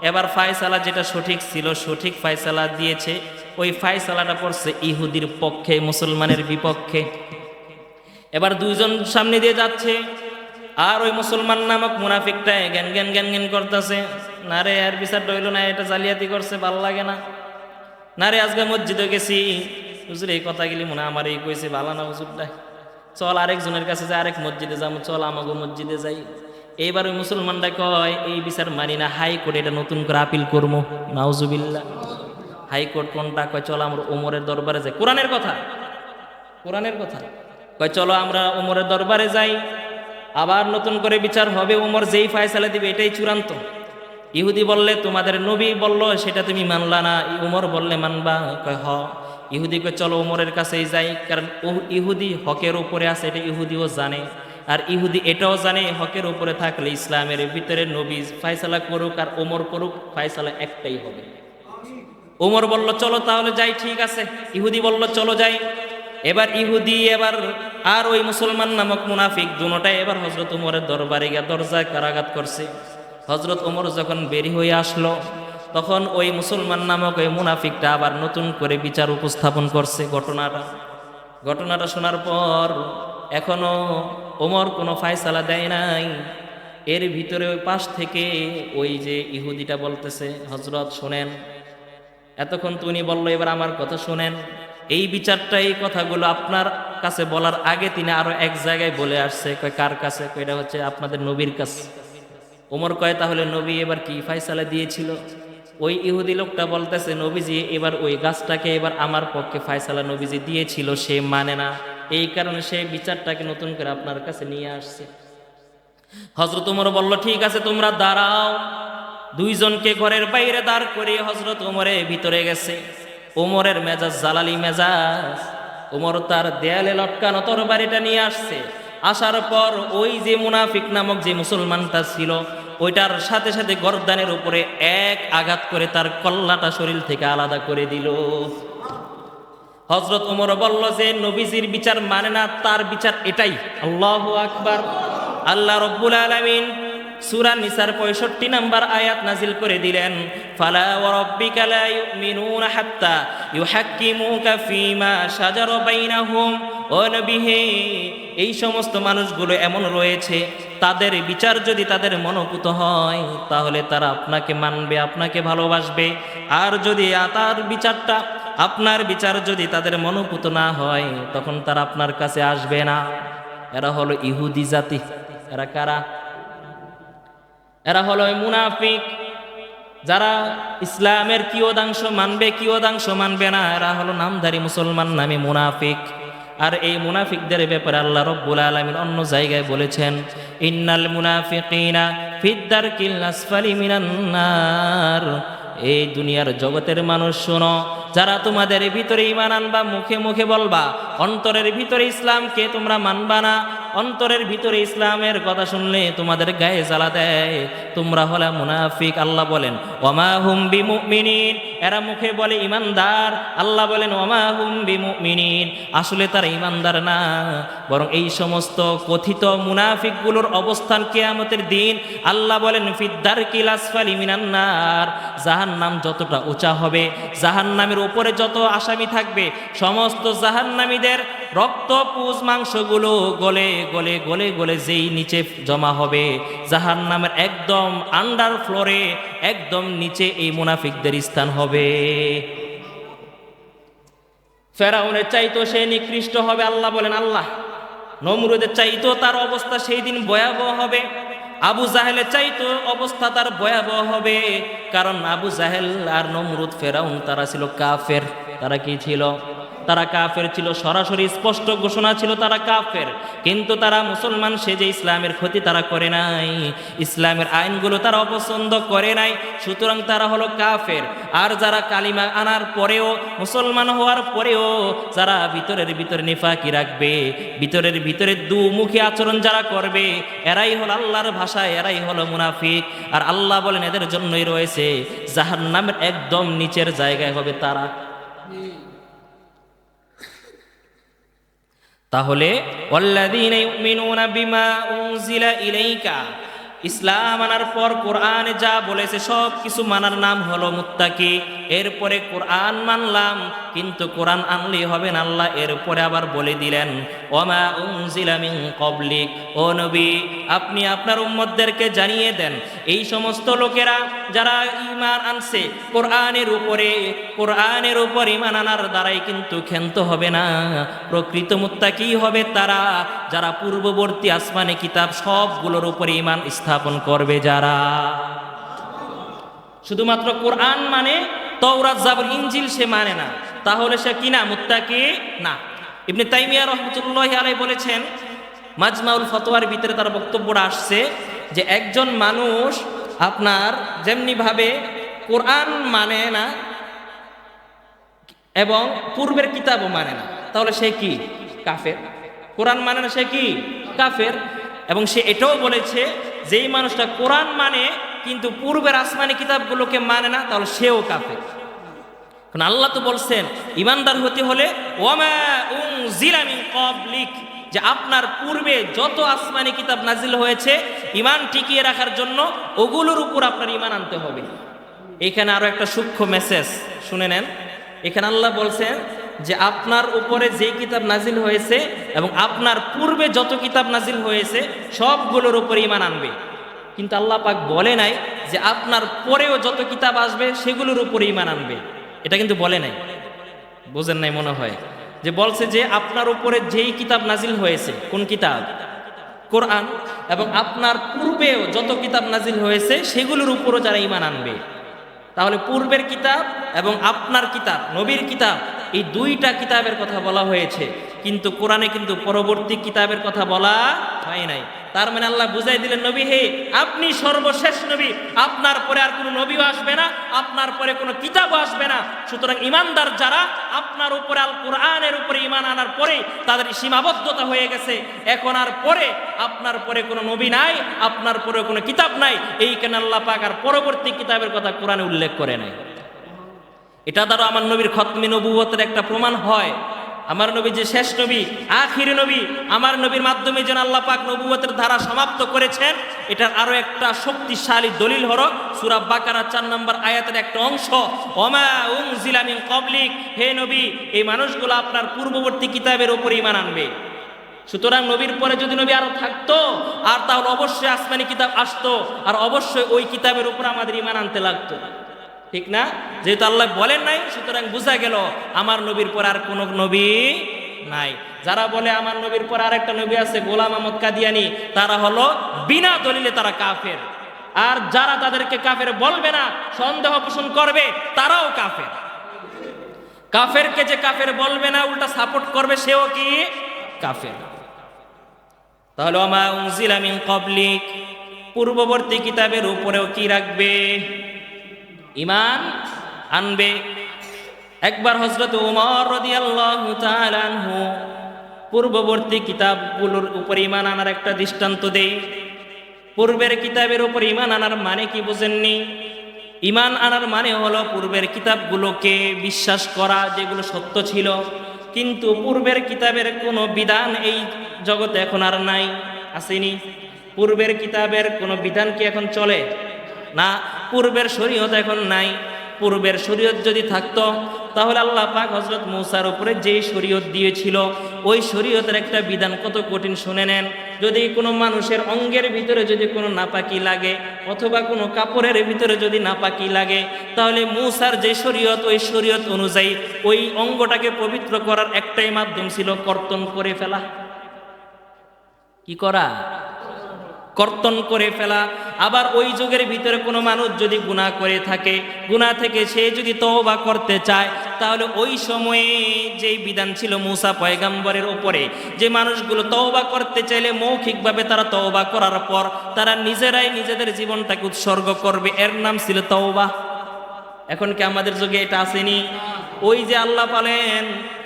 এবার ফায়সালা যেটা সঠিক ছিল সঠিক ফায়সালা দিয়েছে। ওই ফায়সালাটা পড়ছে ইহুদির পক্ষে, মুসলমানের বিপক্ষে। এবার দুইজন সামনে দিয়ে যাচ্ছে, আর ওই মুসলমান নামক মুনাফিকটা জ্ঞান জ্ঞান জ্ঞান জ্ঞান করতেছে, না রে আর বিচারটা হইল না, এটা জালিয়াতি করছে, ভাল লাগে না। না রে আজকে মসজিদে গেছি, হুজুর এই কথা গেলি মনে আমার এই কইছে ভালো না হুজুরটা, চল আরেকজনের কাছে যাই, আরেক মসজিদে যাবো, চল আমাগো মসজিদে যাই। এইবার ওই মুসলমানটা কয় এই বিচার মানি না, হাইকোর্টে এটা নতুন করে আপিল করবো। নাউজুবিল্লাহ। হাইকোর্ট কোনটা? কয় চলো আমরা ওমরের দরবারে যাই। কোরআনের কথা, কোরআনের কথা। কয় চলো আমরা ওমরের দরবারে যাই, আবার নতুন করে বিচার হবে, ওমর যেই ফায়সালা দিবে এটাই চূড়ান্ত। ইহুদি বললে তোমাদের নবী বলল সেটা তুমি মানলা না, উমর বললে মানবা? কয় হ। ইহুদি কয় চলো ওমরের কাছেই যাই, কারণ ও ইহুদি হকের উপরে আছে, এটা ইহুদিও জানে। আর ইহুদি এটাও জানে হকের উপরে থাকলে ইসলামের ভিতরে নবী ফায়সালা করুক আর ওমর করুক, ফায়সালা একটাই হবে। ওমর বলল চলো তাহলে যাই, ঠিক আছে। ইহুদি বলল চলো যাই। এবার ইহুদি এবার আর ওই মুসলমান নামক মুনাফিক দুটাই এবার হযরত ওমরের দরবারে গিয়ে দরজায় কারাঘাত করছে। হযরত ওমর যখন বেরি হয়ে আসলো, তখন ওই মুসলমান নামক ওই মুনাফিকটা আবার নতুন করে বিচার উপস্থাপন করছে ঘটনাটা শোনার পর এখনো ওমর কোনো ফায়সালা দেয় নাই। এর ভিতরে ওই পাশ থেকে ওই যে ইহুদিটা বলতেছে, হযরত শোনেন, এতক্ষণ তো উনি বললো, এবার আমার কথা শোনেন। এই বিচারটা, এই কথাগুলো আপনার কাছে বলার আগে তিনি আরো এক জায়গায় বলে আসছে। কয় কার কাছে? কয় এটা হচ্ছে আপনাদের নবীর কাছে। ওমর কয় তাহলে নবী এবার কি ফায়সালা দিয়েছিল? ওই ইহুদি লোকটা বলতেছে নবীজি এবার ওই গাছটাকে এবার আমার পক্ষে ফায়সালা নবীজি দিয়েছিল, সে মানে না, এই কারণে সে বিচারটাকে নতুন করে আপনার কাছে নিয়ে আসছে। হযরত ওমর বলল ঠিক আছে তোমরা দাঁড়াও। দুইজনকে ঘরের বাইরে দাঁড় করিয়ে হযরত ওমরে ভিতরে গেছে। ওমরের মেজাজ জালালি মেজাজ। ওমর তার দেয়ালে লটকানো তরবারিটা নিয়ে আসছে। আসার পর ওই যে মুনাফিক নামক যে মুসলমানটা ছিল, ওইটার সাথে সাথে গর্দানের উপরে এক আঘাত করে তার কল্লাটা শরীর থেকে আলাদা করে দিল। হযরত ওমর বলল যে নবীজির বিচার মানে না, তার বিচার এটাই। আল্লাহু আকবার। আল্লাহ রাব্বুল আলামিন সূরা নিসার 65 নম্বর আয়াত নাজিল করে দিলেন, ফালা ওয়া রাব্বিকা লা ইউমিনুনা হাত্তা ইউহাক্কিমুকা ফীমা শাজারা বাইনাহুম। ও নবী হে, এই সমস্ত মানুষগুলো এমন রয়েছে, তাদের বিচার যদি তাদের মনোপুত হয় তাহলে তারা আপনাকে মানবে, আপনাকে ভালোবাসবে। আর যদি তার বিচারটা, আপনার বিচার যদি তাদের মনোপুত না হয় তখন তারা আপনার কাছে আসবে না। এরা হলো ইহুদি জাতি। এরা কারা? এরা হলো মুনাফিক, যারা ইসলামের কিয়দাংশ মানবে কিয়দাংশ মানবে না। এরা হলো নামধারী মুসলমান নামে মুনাফিক। আর এই মুনাফিকদের ব্যাপারে আল্লাহ রাব্বুল আলামিন অন্য জায়গায় বলেছেন, ইন্নাল মুনাফিকিনা ফিদ দারকিল আসফালি মিনান নার। এই দুনিয়ার জগতের মানুষ শোনো, যারা তোমাদের ভিতরে ঈমান আনবা, মুখে মুখে বলবা, অন্তরের ভিতরে ইসলামকে তোমরা মানবা না, অন্তরের ভিতরে ইসলামের কথা শুনলে তোমাদের গায়ে জ্বালা দেয়, তোমরা হলা মুনাফিক। আল্লাহ বলেন ওয়ামা হুম বিমুমিনিন। এরা মুখে বলে ইমানদার, আল্লাহ বলেন ওয়ামা হুম বিমুমিনিন, আসলে তারা ইমানদার না। বরং এই সমস্ত কথিত মুনাফিকগুলোর অবস্থান কিয়ামতের দিন আল্লাহ বলেন ফিদ দারকিল আসফালি মিনান নার। জাহান্নাম যতটা উঁচা হবে, জাহান্নামের উপরে যত আসামি থাকবে, সমস্ত জাহান্নামীদের রক্ত পুজ মাংসগুলো গলে গলে গলে গলে যেই নিচে জমা হবে, জাহান্নামের একদম আন্ডার ফ্লোরে, একদম নিচে এই মুনাফিকদের স্থান হবে। ফেরাউনের চাইতো সে নিকৃষ্ট হবে। আল্লাহ বলেন, আল্লাহ নমরুদের চাইতো তার অবস্থা সেই দিন ভয়াবহ হবে, আবু জাহেলের চাইতো অবস্থা তার ভয়াবহ হবে। কারণ আবু জাহেল আর নমরুদ ফেরাউন তারা ছিল কাফের। তারা কি ছিল? তারা কাফের ছিল, সরাসরি স্পষ্ট ঘোষণা ছিল তারা কাফের। কিন্তু তারা মুসলমান সেজে ইসলামের ক্ষতি তারা করে নাই, ইসলামের আইনগুলো তারা অপছন্দ করে নাই, সুতরাং তারা হলো কাফের। আর যারা কালিমা আনার পরেও, মুসলমান হওয়ার পরেও যারা ভিতরের ভিতরে নিফাকি রাখবে, ভিতরের ভিতরে দুমুখী আচরণ যারা করবে, এরাই হলো আল্লাহর ভাষায় এরাই হলো মুনাফিক। আর আল্লাহ বলেন এদের জন্যই রয়েছে জাহান্নামের একদম নিচের জায়গায় হবে তারা। তাহলে ওয়াল্লাযীনা ইউমিনুনা বিমা উনজিলা ইলাইকা, ইসলাম আনার পর কোরআনে যা বলেছে সব কিছু মানার নাম হলো মুত্তাকি। এরপরে কোরআন মানলাম, কিন্তু কোরআন আনলেই হবে না, আল্লাহ এরপরে আবার বলে দিলেন ওমা উনজিলা মিন ক্বাবলিক, ও নবী আপনি আপনার উম্মতদেরকে জানিয়ে দেন এই সমস্ত লোকেরা যারা ঈমান আনছে কোরআনের উপর ঈমান আনার দ্বারাই কিন্তু ক্ষান্ত হবে না, প্রকৃত মুত্তাকি হবে তারা যারা পূর্ববর্তী আসমানি কিতাব সবগুলোর উপর ঈমান স্থাপন করবে। যারা শুধুমাত্র কোরআন মানে তাওরাত জাবুর ইনজিল সে মানে না, তাহলে সে কি না? মুত্তাকি না। ইবনে তাইমিয়া রাহমাতুল্লাহি আলাইহি বলেছেন, মাজমাউল ফতোয়ার ভিতরে তার বক্তব্যটা আসছে যে একজন মানুষ আপনার যেমনি ভাবে কোরআন মানে না এবং পূর্বের কিতাবও মানে না, তাহলে সে কি? কাফের। কোরআন মানে না, সে কি? কাফের। এবং সে এটাও বলেছে যেই মানুষটা কোরআন মানে কিন্তু পূর্বের আসমানি কিতাবগুলোকে মানে না, তাহলে সেও কাফের। কারণ আল্লাহ তো বলছেন ঈমানদার হতে হলে ওয়ামা উনজিলা মিন ক্বাবলিক, যে আপনার পূর্বে যত আসমানি কিতাব নাজিল হয়েছে ঈমান টিকিয়ে রাখার জন্য ওগুলোর উপর আপনার ঈমান আনতে হবে। এখানে আরো একটা সূক্ষ্ম মেসেজ শুনে নেন। এখানে আল্লাহ বলছেন যে আপনার উপরে যে কিতাব নাজিল হয়েছে এবং আপনার পূর্বে যত কিতাব নাজিল হয়েছে সবগুলোর উপর ঈমান আনবে, কিন্তু আল্লাহ পাক বলে নাই যে আপনার পরেও যত কিতাব আসবে সেগুলোর উপর ঈমান আনবে। এটা কিন্তু বলে নাই, বুঝেন নাই মনে হয়। যে বলছে যে আপনার উপরে যেই কিতাব নাজিল হয়েছে, কোন কিতাব? কোরআন, এবং আপনার পূর্বেও যত কিতাব নাজিল হয়েছে সেগুলোর উপরও যারা ঈমান আনবে। তাহলে পূর্বের কিতাব এবং আপনার কিতাব, নবীর কিতাব, এই দুইটা কিতাবের কথা বলা হয়েছে, কিন্তু কোরআনে কিন্তু পরবর্তী কিতাবের কথা বলা হয় নাই। তার মানে আল্লাহ বুঝাই দিলেন, নবী হে আপনি সর্বশেষ নবী, আপনার পরে আর কোনো নবীও আসবে না, আপনার পরে কোনো কিতাবও আসবে না। সুতরাং ঈমানদার যারা আপনার উপরে আল কোরআনের উপরে ঈমান আনার পরে তাদের সীমাবদ্ধতা হয়ে গেছে, এখন আর পরে আপনার পরে কোনো নবী নাই, আপনার পরে কোনো কিতাব নাই, এইখানে আল্লাহ পাক আর পরবর্তী কিতাবের কথা কোরআনে উল্লেখ করে নাই। এটা দ্বারা আমার নবীর খতমে নবুয়তের একটা প্রমাণ হয়। আমার নবী যে শেষ নবী, আখিরি নবী, আমার নবীর মাধ্যমে যেন আল্লাহ পাক নবুয়তের ধারা সমাপ্ত করেছেন, এটার আরো একটা শক্তিশালী দলিল হলো সূরা বাকারা 4 নম্বর আয়াতের একটা অংশ, ওমা উনজিলা মিন ক্বাবলিক, হে নবী এই মানুষগুলো আপনার পূর্ববর্তী কিতাবের উপর ঈমান আনবে। সুতরাং নবীর পরে যদি নবী আরো থাকতো আর তাহলে অবশ্যই আসমানি কিতাব আসতো, আর অবশ্যই ওই কিতাবের উপর আমাদের ঈমান আনতে লাগতো, ঠিক না? যেহেতু আল্লাহ বলেন নাই, সুতরাং বোঝা গেল আমার নবীর পর আর কোনো নবী নাই। যারা বলে আমার নবীর পর আরেকটা নবী আছে গোলাম আহমদ কাদিয়ানী, তারা হলো বিনা দলিলে তারা কাফের। আর যারা তাদেরকে কাফের বলবে না, সন্দেহ পোষণ করবে, তারাও কাফের। কাফেরকে যে কাফের বলবে না, উল্টা সাপোর্ট করবে, সেও কি কাফের। তাহলে ওমা উনজিলা মিন ক্বাবলিক, পূর্ববর্তী কিতাবের উপরেও কি রাখবে? ঈমান আনবে। একবার হযরত ওমর রাদিয়াল্লাহু তাআলা আনহু পূর্ববর্তী কিতাবগুলোর উপর ঈমান আনার একটা দৃষ্টান্ত দেই। পূর্বের কিতাবের উপর ঈমান আনার মানে কি বুঝেননি? ঈমান আনার মানে হলো পূর্বের কিতাবগুলোকে বিশ্বাস করা যেগুলো সত্য ছিল, কিন্তু পূর্বের কিতাবের কোনো বিধান এই জগতে এখন আর নাই, আসেনি। পূর্বের কিতাবের কোনো বিধান কি এখন চলে না? পূর্বের শরীয়ত এখন নাই। পূর্বের শরীয়ত যদি থাকতো তাহলে আল্লাহ পাক হযরত মূসার উপরে যেই শরীয়ত দিয়েছিল ওই শরীয়তের একটা বিধান কত কঠিন শুনে নেন। যদি কোনো মানুষের অঙ্গের ভিতরে যদি কোনো নাপাকি লাগে অথবা কোনো কাপড়ের ভিতরে যদি নাপাকি লাগে, তাহলে মূসার যে শরীয়ত ওই শরীয়ত অনুযায়ী ওই অঙ্গটাকে পবিত্র করার একটাই মাধ্যম ছিল কর্তন করে ফেলা। কি করা? কর্তন করে ফেলা। আবার ওই যুগের ভিতরে কোনো মানুষ যদি গুনাহ করে থাকে, গুনাহ থেকে সে যদি তওবা করতে চায়, তাহলে ওই সময়ে যেই বিধান ছিল মুসা পয়গাম্বরের উপরে, যে মানুষগুলো তওবা করতে চাইলে মৌখিকভাবে তারা তওবা করার পর তারা নিজেরাই নিজেদের জীবনটাকে উৎসর্গ করবে, এর নাম ছিল তওবা। এখন কি আমাদের যুগে এটা আসেনি? ওই যে আল্লাহ বলেন,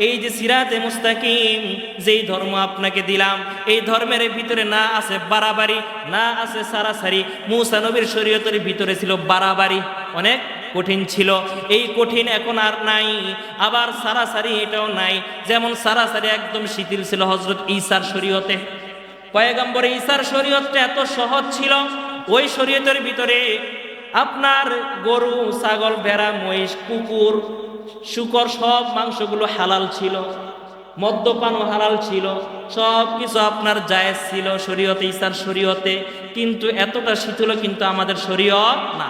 এই যে সিরাতে মুস্তাকিম যেই ধর্ম আপনাকে দিলাম, এই ধর্মের ভিতরে না আছে বাড়াবাড়ি, না আছে সারাসারি। মুসা নবীর শরীয়তের ভিতরে ছিল বাড়াবাড়ি, অনেক কঠিন ছিল। এই কঠিন এখন আর নাই, আবার সারাসারি এটাও নাই। যেমন সারাসারি একদম শিথিল ছিল হযরত ঈসার শরীয়তে। পয়গম্বর ঈসার শরীয়তটা এত সহজ ছিল, ওই শরীয়তের ভিতরে আপনার গরু, ছাগল, ভেড়া, মহিষ, কুকুর, শূকর সব মাংসগুলো হালাল ছিল, মদ্যপানও হালাল ছিল, সব কিছু আপনার জায়েজ ছিল শরীয়তে, ঈসার শরীয়তে। কিন্তু এতটা শিথিল কিন্তু আমাদের শরীয়ত না।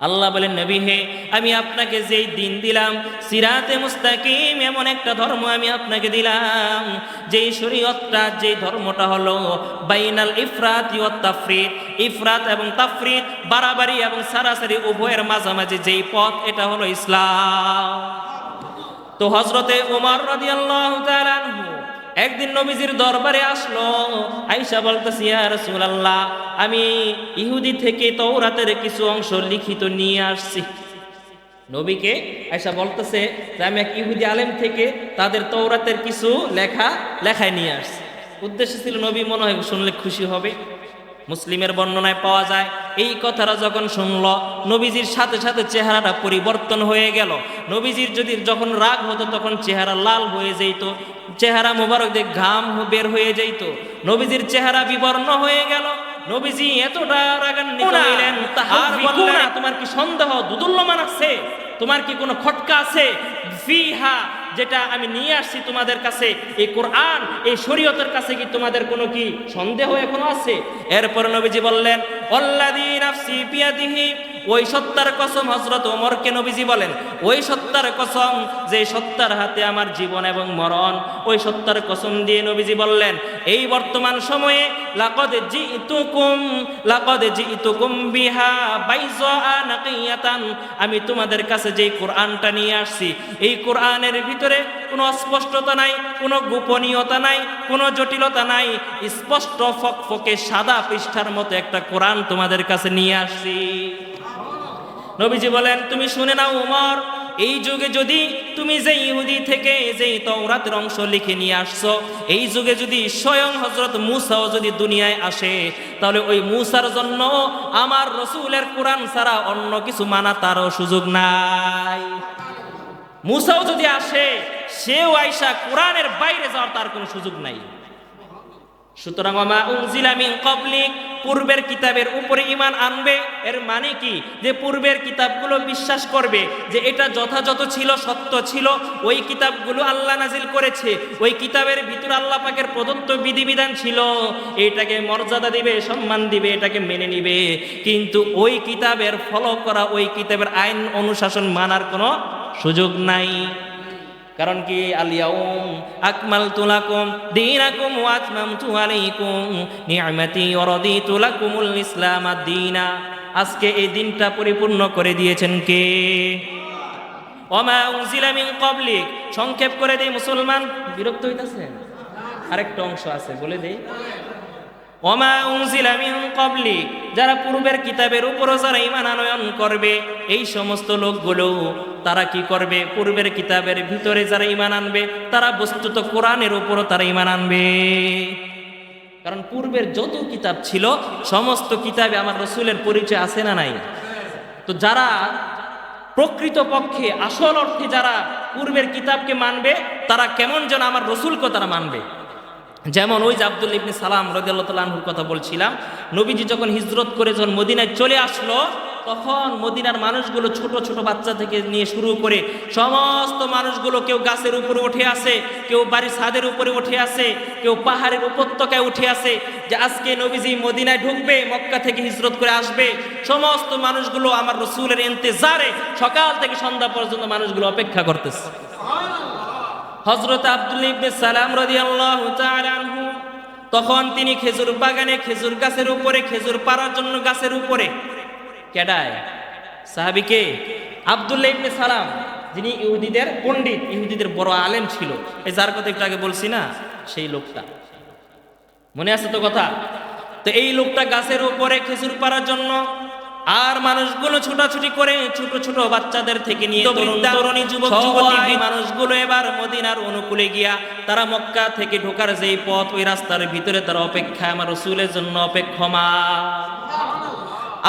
আল্লাহ বলেন, নবী হে, আমি আপনাকে যেই দিন দিলাম সিরাতে মুস্তাকিম, এমন একটা ধর্ম আমি আপনাকে দিলাম, যেই শরীয়তটা, যেই ধর্মটা হলো বাইনাল ইফরাত ওয়াত তাফরিদ, ইফরাত এবং তাফরিদ, বাড়াবাড়ি এবং সারাসারি উভয়ের মাঝামাঝি যেই পথ, এটা হলো ইসলাম। তো হযরতে ওমর রাদিয়াল্লাহু তাআলা আনহু একদিন নবীজির দরবারে আসলো, আয়েশা বলতেছে, ইয়া রাসূলুল্লাহ, আমি ইহুদি থেকে তাওরাতের কিছু অংশ লিখিত নিয়ে আসছি। নবীকে আয়েশা বলতেছে যে আমি এক ইহুদি আলেম থেকে তাদের তাওরাতের কিছু লেখায় নিয়ে আসছি। উদ্দেশ্য ছিল নবী মনে হয় শুনলে খুশি হবে। মুসলিমের বর্ণনায় পাওয়া যায়, এই কথাটা যখন শুনল, নবীজির সাথে সাথে চেহারাটা পরিবর্তন হয়ে গেল। নবীজির যদি যখন রাগ হতো তখন চেহারা লাল হয়ে যেত, চেহারা মোবারক দিয়ে ঘাম বের হয়ে যেত, নবীজির চেহারা বিবর্ণ হয়ে গেল। নবীজি এতটা রাগান্বিত হইলেন, আর বললেন, তোমার কি সন্দেহ দুদুল্যমান আছে? তোমার কি কোনো খটকা আছে? ফিহা, যেটা আমি নিয়ে আসছি তোমাদের কাছে, এই কোরআন, এই শরীয়তের কাছে কি তোমাদের কোনো কি সন্দেহ এখনো আছে? এরপর নবীজি বললেন, আল্লাযী নাফসি বিয়াদিহি, ওই সত্তার কসম, হযরত ওমরকে নবীজি বলেন, ওই সত্তার কসম, যে সত্তার হাতে আমার জীবন এবং মরণ, ওই সত্তার কসম দিয়ে নবীজি বললেন, এই বর্তমান সময়ে লাকাদ জিতুকুম বিহা বাইযা নাকিয়াতান, আমি তোমাদের কাছে যেই কোরআনটা নিয়ে আসছি, এই কোরআনের ভিতরে কোনো অস্পষ্টতা নাই, কোনো গোপনীয়তা নাই, কোনো জটিলতা নাই, স্পষ্ট ফকফকে সাদা পৃষ্ঠার মতো একটা কোরআন তোমাদের কাছে নিয়ে আসছি। নবীজি বলেন, তুমি শুনে নাও ওমর, এই যুগে যদি তুমি যে ইহুদি থেকে যেই তাওরাতের অংশ লিখে নিয়ে আসছো, এই যুগে যদি স্বয়ং হযরত মুসাও যদি দুনিয়ায় আসে, তাহলে ওই মুসার জন্য আমার রসুলের কোরআন ছাড়া অন্য কিছু মানা তারও সুযোগ নাই। মুসাও যদি আসে, সেও আইসা কোরআনের বাইরে যাওয়ার তার কোনো সুযোগ নাই। সুতরাং ওয়া মা উনজিলা মিন ক্বাবলিক, পূর্বের কিতাবের উপরে ঈমান আনবে, এর মানে কি? যে পূর্বের কিতাবগুলো বিশ্বাস করবে যে এটা যথাযথ ছিল, সত্য ছিল, ওই কিতাবগুলো আল্লাহ নাজিল করেছে, ওই কিতাবের ভিতরে আল্লাহ পাকের প্রদত্ত বিধিবিধান ছিল, এটাকে মর্যাদা দিবে, সম্মান দিবে, এটাকে মেনে নিবে। কিন্তু ওই কিতাবের ফলো করা, ওই কিতাবের আইন অনুশাসন মানার কোনো সুযোগ নাই। কারণ কি, আল-ইয়াউম আকমালতু লাকুম দীনাকুম ওয়া আতমামতু আলাইকুম নি'মাতি ওয়া রাদিতু লাকুমুল ইসলাম দীনা, আজকে এই দিনটা পরিপূর্ণ করে দিয়েছেন কে? ওয়া মা উনজিলা মিন ক্বাবলিক, সংক্ষেপ করে দেই, মুসলমান বিরক্ত হইতাছেন? আরেকটা অংশ আছে, বলে দেই, ওয়া মা উনজিলা মিন ক্বাবলিক, যারা পূর্বের কিতাবের উপরও যারা ঈমান আনয়ন করবে, এই সমস্ত লোকগুলো তারা কি করবে? পূর্বের কিতাবের ভিতরে যারা ঈমান আনবে, তারা বস্তুত কোরআনের উপরও তারা ঈমান আনবে। কারণ পূর্বের যত কিতাব ছিল, সমস্ত কিতাবে আমার রসুলের পরিচয় আছে না নাই? তো যারা প্রকৃত পক্ষে আসল অর্থে যারা পূর্বের কিতাবকে মানবে, তারা কেমন যেন আমার রসুলকে তারা মানবে। যেমন ওই যে আব্দুল্লাহ ইবনে সালাম রাদিয়াল্লাহু তাআলা আনহুর কথা বলছিলাম, নবীজি যখন হিজরত করে যখন মদিনায় চলে আসলো, তখন মদিনার মানুষগুলো ছোট ছোট বাচ্চা থেকে নিয়ে শুরু করে সমস্ত মানুষগুলো, কেউ গাছের উপরে উঠে আসে, কেউ বাড়ির ছাদের উপরে উঠে আসে, কেউ পাহাড়ের উপত্যকায় উঠে আসে, যে আজকে নবীজি মদিনায় ঢুকবে, মক্কা থেকে হিজরত করে আসবে। সমস্ত মানুষগুলো আমার রসুলের ইন্তেজারে সকাল থেকে সন্ধ্যা পর্যন্ত মানুষগুলো অপেক্ষা করতেছে। হযরত আব্দুল্লাহ ইবনে সালাম রাদিয়াল্লাহু তাআলা আনহু তখন তিনি খেজুর বাগানে খেজুর গাছের উপরে খেজুর পাড়ার জন্য গাছের উপরে কেডায় সাহাবীকে আব্দুল্লাহ ইবনে সালাম, যিনি ইহুদিদের পণ্ডিত, ইহুদিদের বড় আলেম ছিল, এই যার কথা একটু আগে বলছি না, সেই লোকটা মনে আছে তো কথা। তো এই লোকটা গাছের উপরে খেজুর পাড়ার জন্য, আর মানুষগুলো ছোটাছুটি করে ছোট ছোট বাচ্চাদের থেকে নিয়ে তরুণী যুবক যুবতী মানুষগুলো এবার মদিনার অনুকূলে গিয়া তারা মক্কা থেকে ঢোকার যেই পথ, ওই রাস্তার ভিতরে তারা অপেক্ষা আমার রাসূলের জন্য অপেক্ষমান।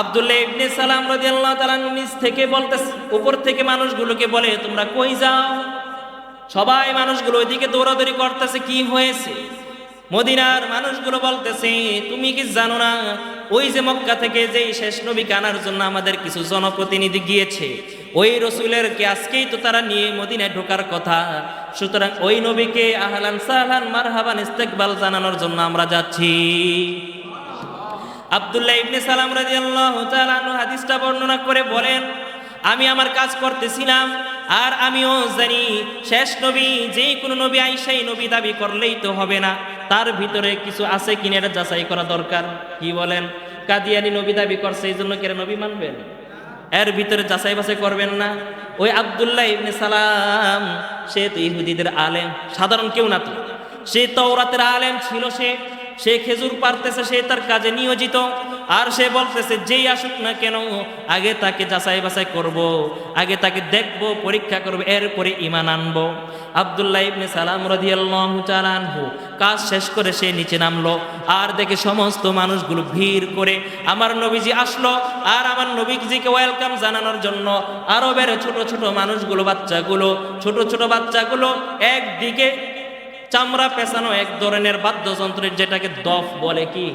আব্দুল্লাহ ইবনে সালাম রাদিয়াল্লাহু তাআলা নিজ থেকে বলতেছে, উপর থেকে মানুষগুলোকে বলে তোমরা কই যাও? সবাই মানুষগুলো ওইদিকে দৌড়াদৌড়ি করতেছে, কি হয়েছে? মদিনার মানুষগুলো বলতেছে তুমি কি জানো না, ওই যে মক্কা থেকে যেই শেষ নবীকে আনার জন্য আমাদের কিছু জনপ্রতিনিধি গিয়েছে, ওই রসুলের কে আজকেই তো তারা নিয়ে মদিনায় ঢোকার কথা, সুতরাং ওই নবীকে আহলান সাহলান মারহাবান ইস্তেকবাল জানানোর জন্য আমরা যাচ্ছি। আব্দুল্লাহ ইবনে সালাম রাদিয়াল্লাহু তাআলা আনহু হাদিসটা বর্ণনা করে বলেন, আমি আমার কাজ করতেছিলাম, আর আমিও জানি শেষ নবী যে কোনো নবী আইসাই নবী দাবি করলেই তো হবে না, তার ভিতরে কিছু আছে কিনা এটা যাচাই করা দরকার। কি বলেন? কাদিয়ানি নবী দাবি করছে, এই জন্য কেন নবী মানবেন? এর ভিতরে যাচাই বাছাই করবেন না? ওই আব্দুল্লাহ ইবনে সালাম সে তো ইহুদিদের আলেম, সাধারণ কেউ না, তো সে তাওরাতের আলেম ছিল, সে খেজুর পারতেছে, সে তার কাজে নিয়োজিত, আর সে বলতেছে যেই আসুক না কেন আগে তাকে যাচাই বাছাই করব, আগে তাকে দেখব, পরীক্ষা করব, এরপরে ঈমান আনব। আব্দুল্লাহ ইবনে সালাম রাদিয়াল্লাহু তাআলা আনহু কাজ শেষ করে সে নিচে নামলো, আর দেখে সমস্ত মানুষগুলো ভিড় করে আমার নবীজি আসলো, আর আমার নবীজিকে ওয়েলকাম জানানোর জন্য আরবের ছোট ছোট মানুষগুলো, বাচ্চাগুলো, ছোট ছোট বাচ্চাগুলো একদিকে চামড়া পেঁচানো এক ধরনের বাদ্যযন্ত্রের, যেটাকে দফ বলে। কি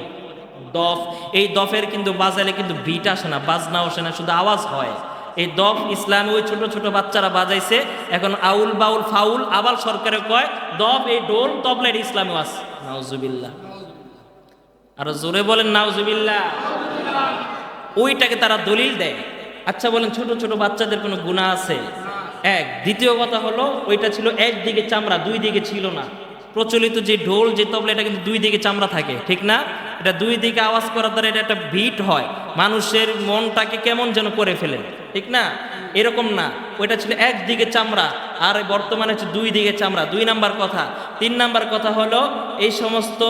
দফ? এই দফের কিন্তু বাজালে কিন্তু বিট আসে না, বাজনা আসে না, শুধু আওয়াজ হয়। এই দফ ইসলামে ওই ছোট ছোট বাচ্চারা বাজাইছে, এখন আউল বাউল ফাউল আবাল সরকারে কয় দফ, এই ঢোল তবলা ইসলামে আছে। নাউজুবিল্লাহ, আরো জোরে বলেন নাউজুবিল্লাহ। ওইটাকে তারা দলিল দেয়। আচ্ছা বলেন, ছোট ছোট বাচ্চাদের কোনো গুনাহ আছে? এক। দ্বিতীয় কথা হলো, ওইটা ছিল একদিকে চামড়া, দুই দিকে ছিল না। প্রচলিত যে ঢোল, যে তবলা, এটা কিন্তু দুই দিকে চামড়া থাকে, ঠিক না? এটা দুই দিকে আওয়াজ করার দ্বারা এটা একটা বিট হয়, মানুষের মনটাকে কেমন যেন করে ফেলে, ঠিক না? এরকম না, ওইটা ছিল একদিকে চামড়া, আর বর্তমানে হচ্ছে দুই দিকে চামড়া। 2 নাম্বার কথা। 3 নাম্বার কথা হলো, এই সমস্ত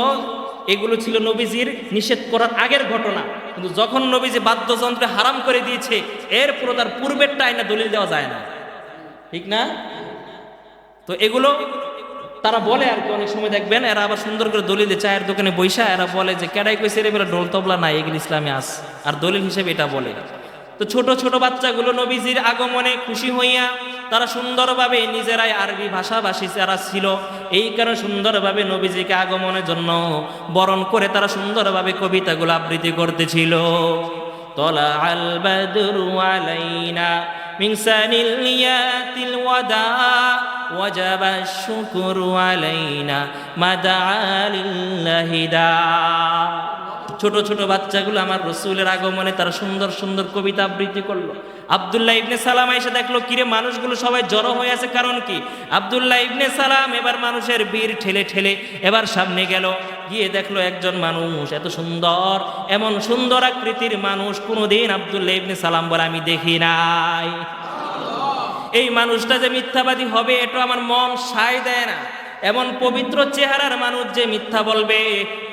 এগুলো ছিল নবীজির নিষেধ করার আগের ঘটনা, কিন্তু যখন নবীজি বাদ্যযন্ত্রে হারাম করে দিয়েছে, এরপর তার পূর্বেরটা আইনা দলিল দেওয়া যায় না, ঠিক না? তো এগুলো তারা বলে আর কি, অনেক সময় দেখবেন এরা আবার সুন্দর করে দলিল চায়ের দোকানে বৈশা এরা বলে যে কেডাই কইছে রে, বলে ঢোল তবলা নাই, এগুলো ইসলামে আস, আর দলিল হিসেবে এটা বলে। তো ছোট ছোট বাচ্চাগুলো নবীজির আগমনে খুশি হইয়া তারা সুন্দরভাবে নিজেরাই আরবি ভাষাভাষী যারা ছিল, এই কারণে সুন্দরভাবে নবীজিকে আগমনের জন্য বরণ করে তারা সুন্দরভাবে কবিতাগুলো আবৃত্তি করতেছিল। তলা আল বাদরু আলাইনা মিন সানিয়াতিল ওয়াদা ওয়াজাবা শুকরু আলাইনা মাদা লিল্লাহি দা। ছোট ছোট বাচ্চাগুলো আমার রসুলের আগমনে তারা সুন্দর সুন্দর কবিতা আবৃত্তি করলো। আব্দুল্লাহ ইবনে সালাম এসে দেখলো কিরে মানুষগুলো সবাই জড়ো হয়ে আছে, কারণ কি? আব্দুল্লাহ ইবনে সালাম এবার মানুষের ভিড় ঠেলে ঠেলে এবার সামনে গেল, গিয়ে দেখলো একজন মানুষ, এত সুন্দর, এমন সুন্দর আকৃতির মানুষ কোনোদিন আব্দুল্লাহ ইবনে সালাম বলে আমি দেখি নাই। এই মানুষটা যে মিথ্যাবাদী হবে এটা আমার মন সায় দেয় না, এমন পবিত্র চেহারার মানুষ যে মিথ্যা বলবে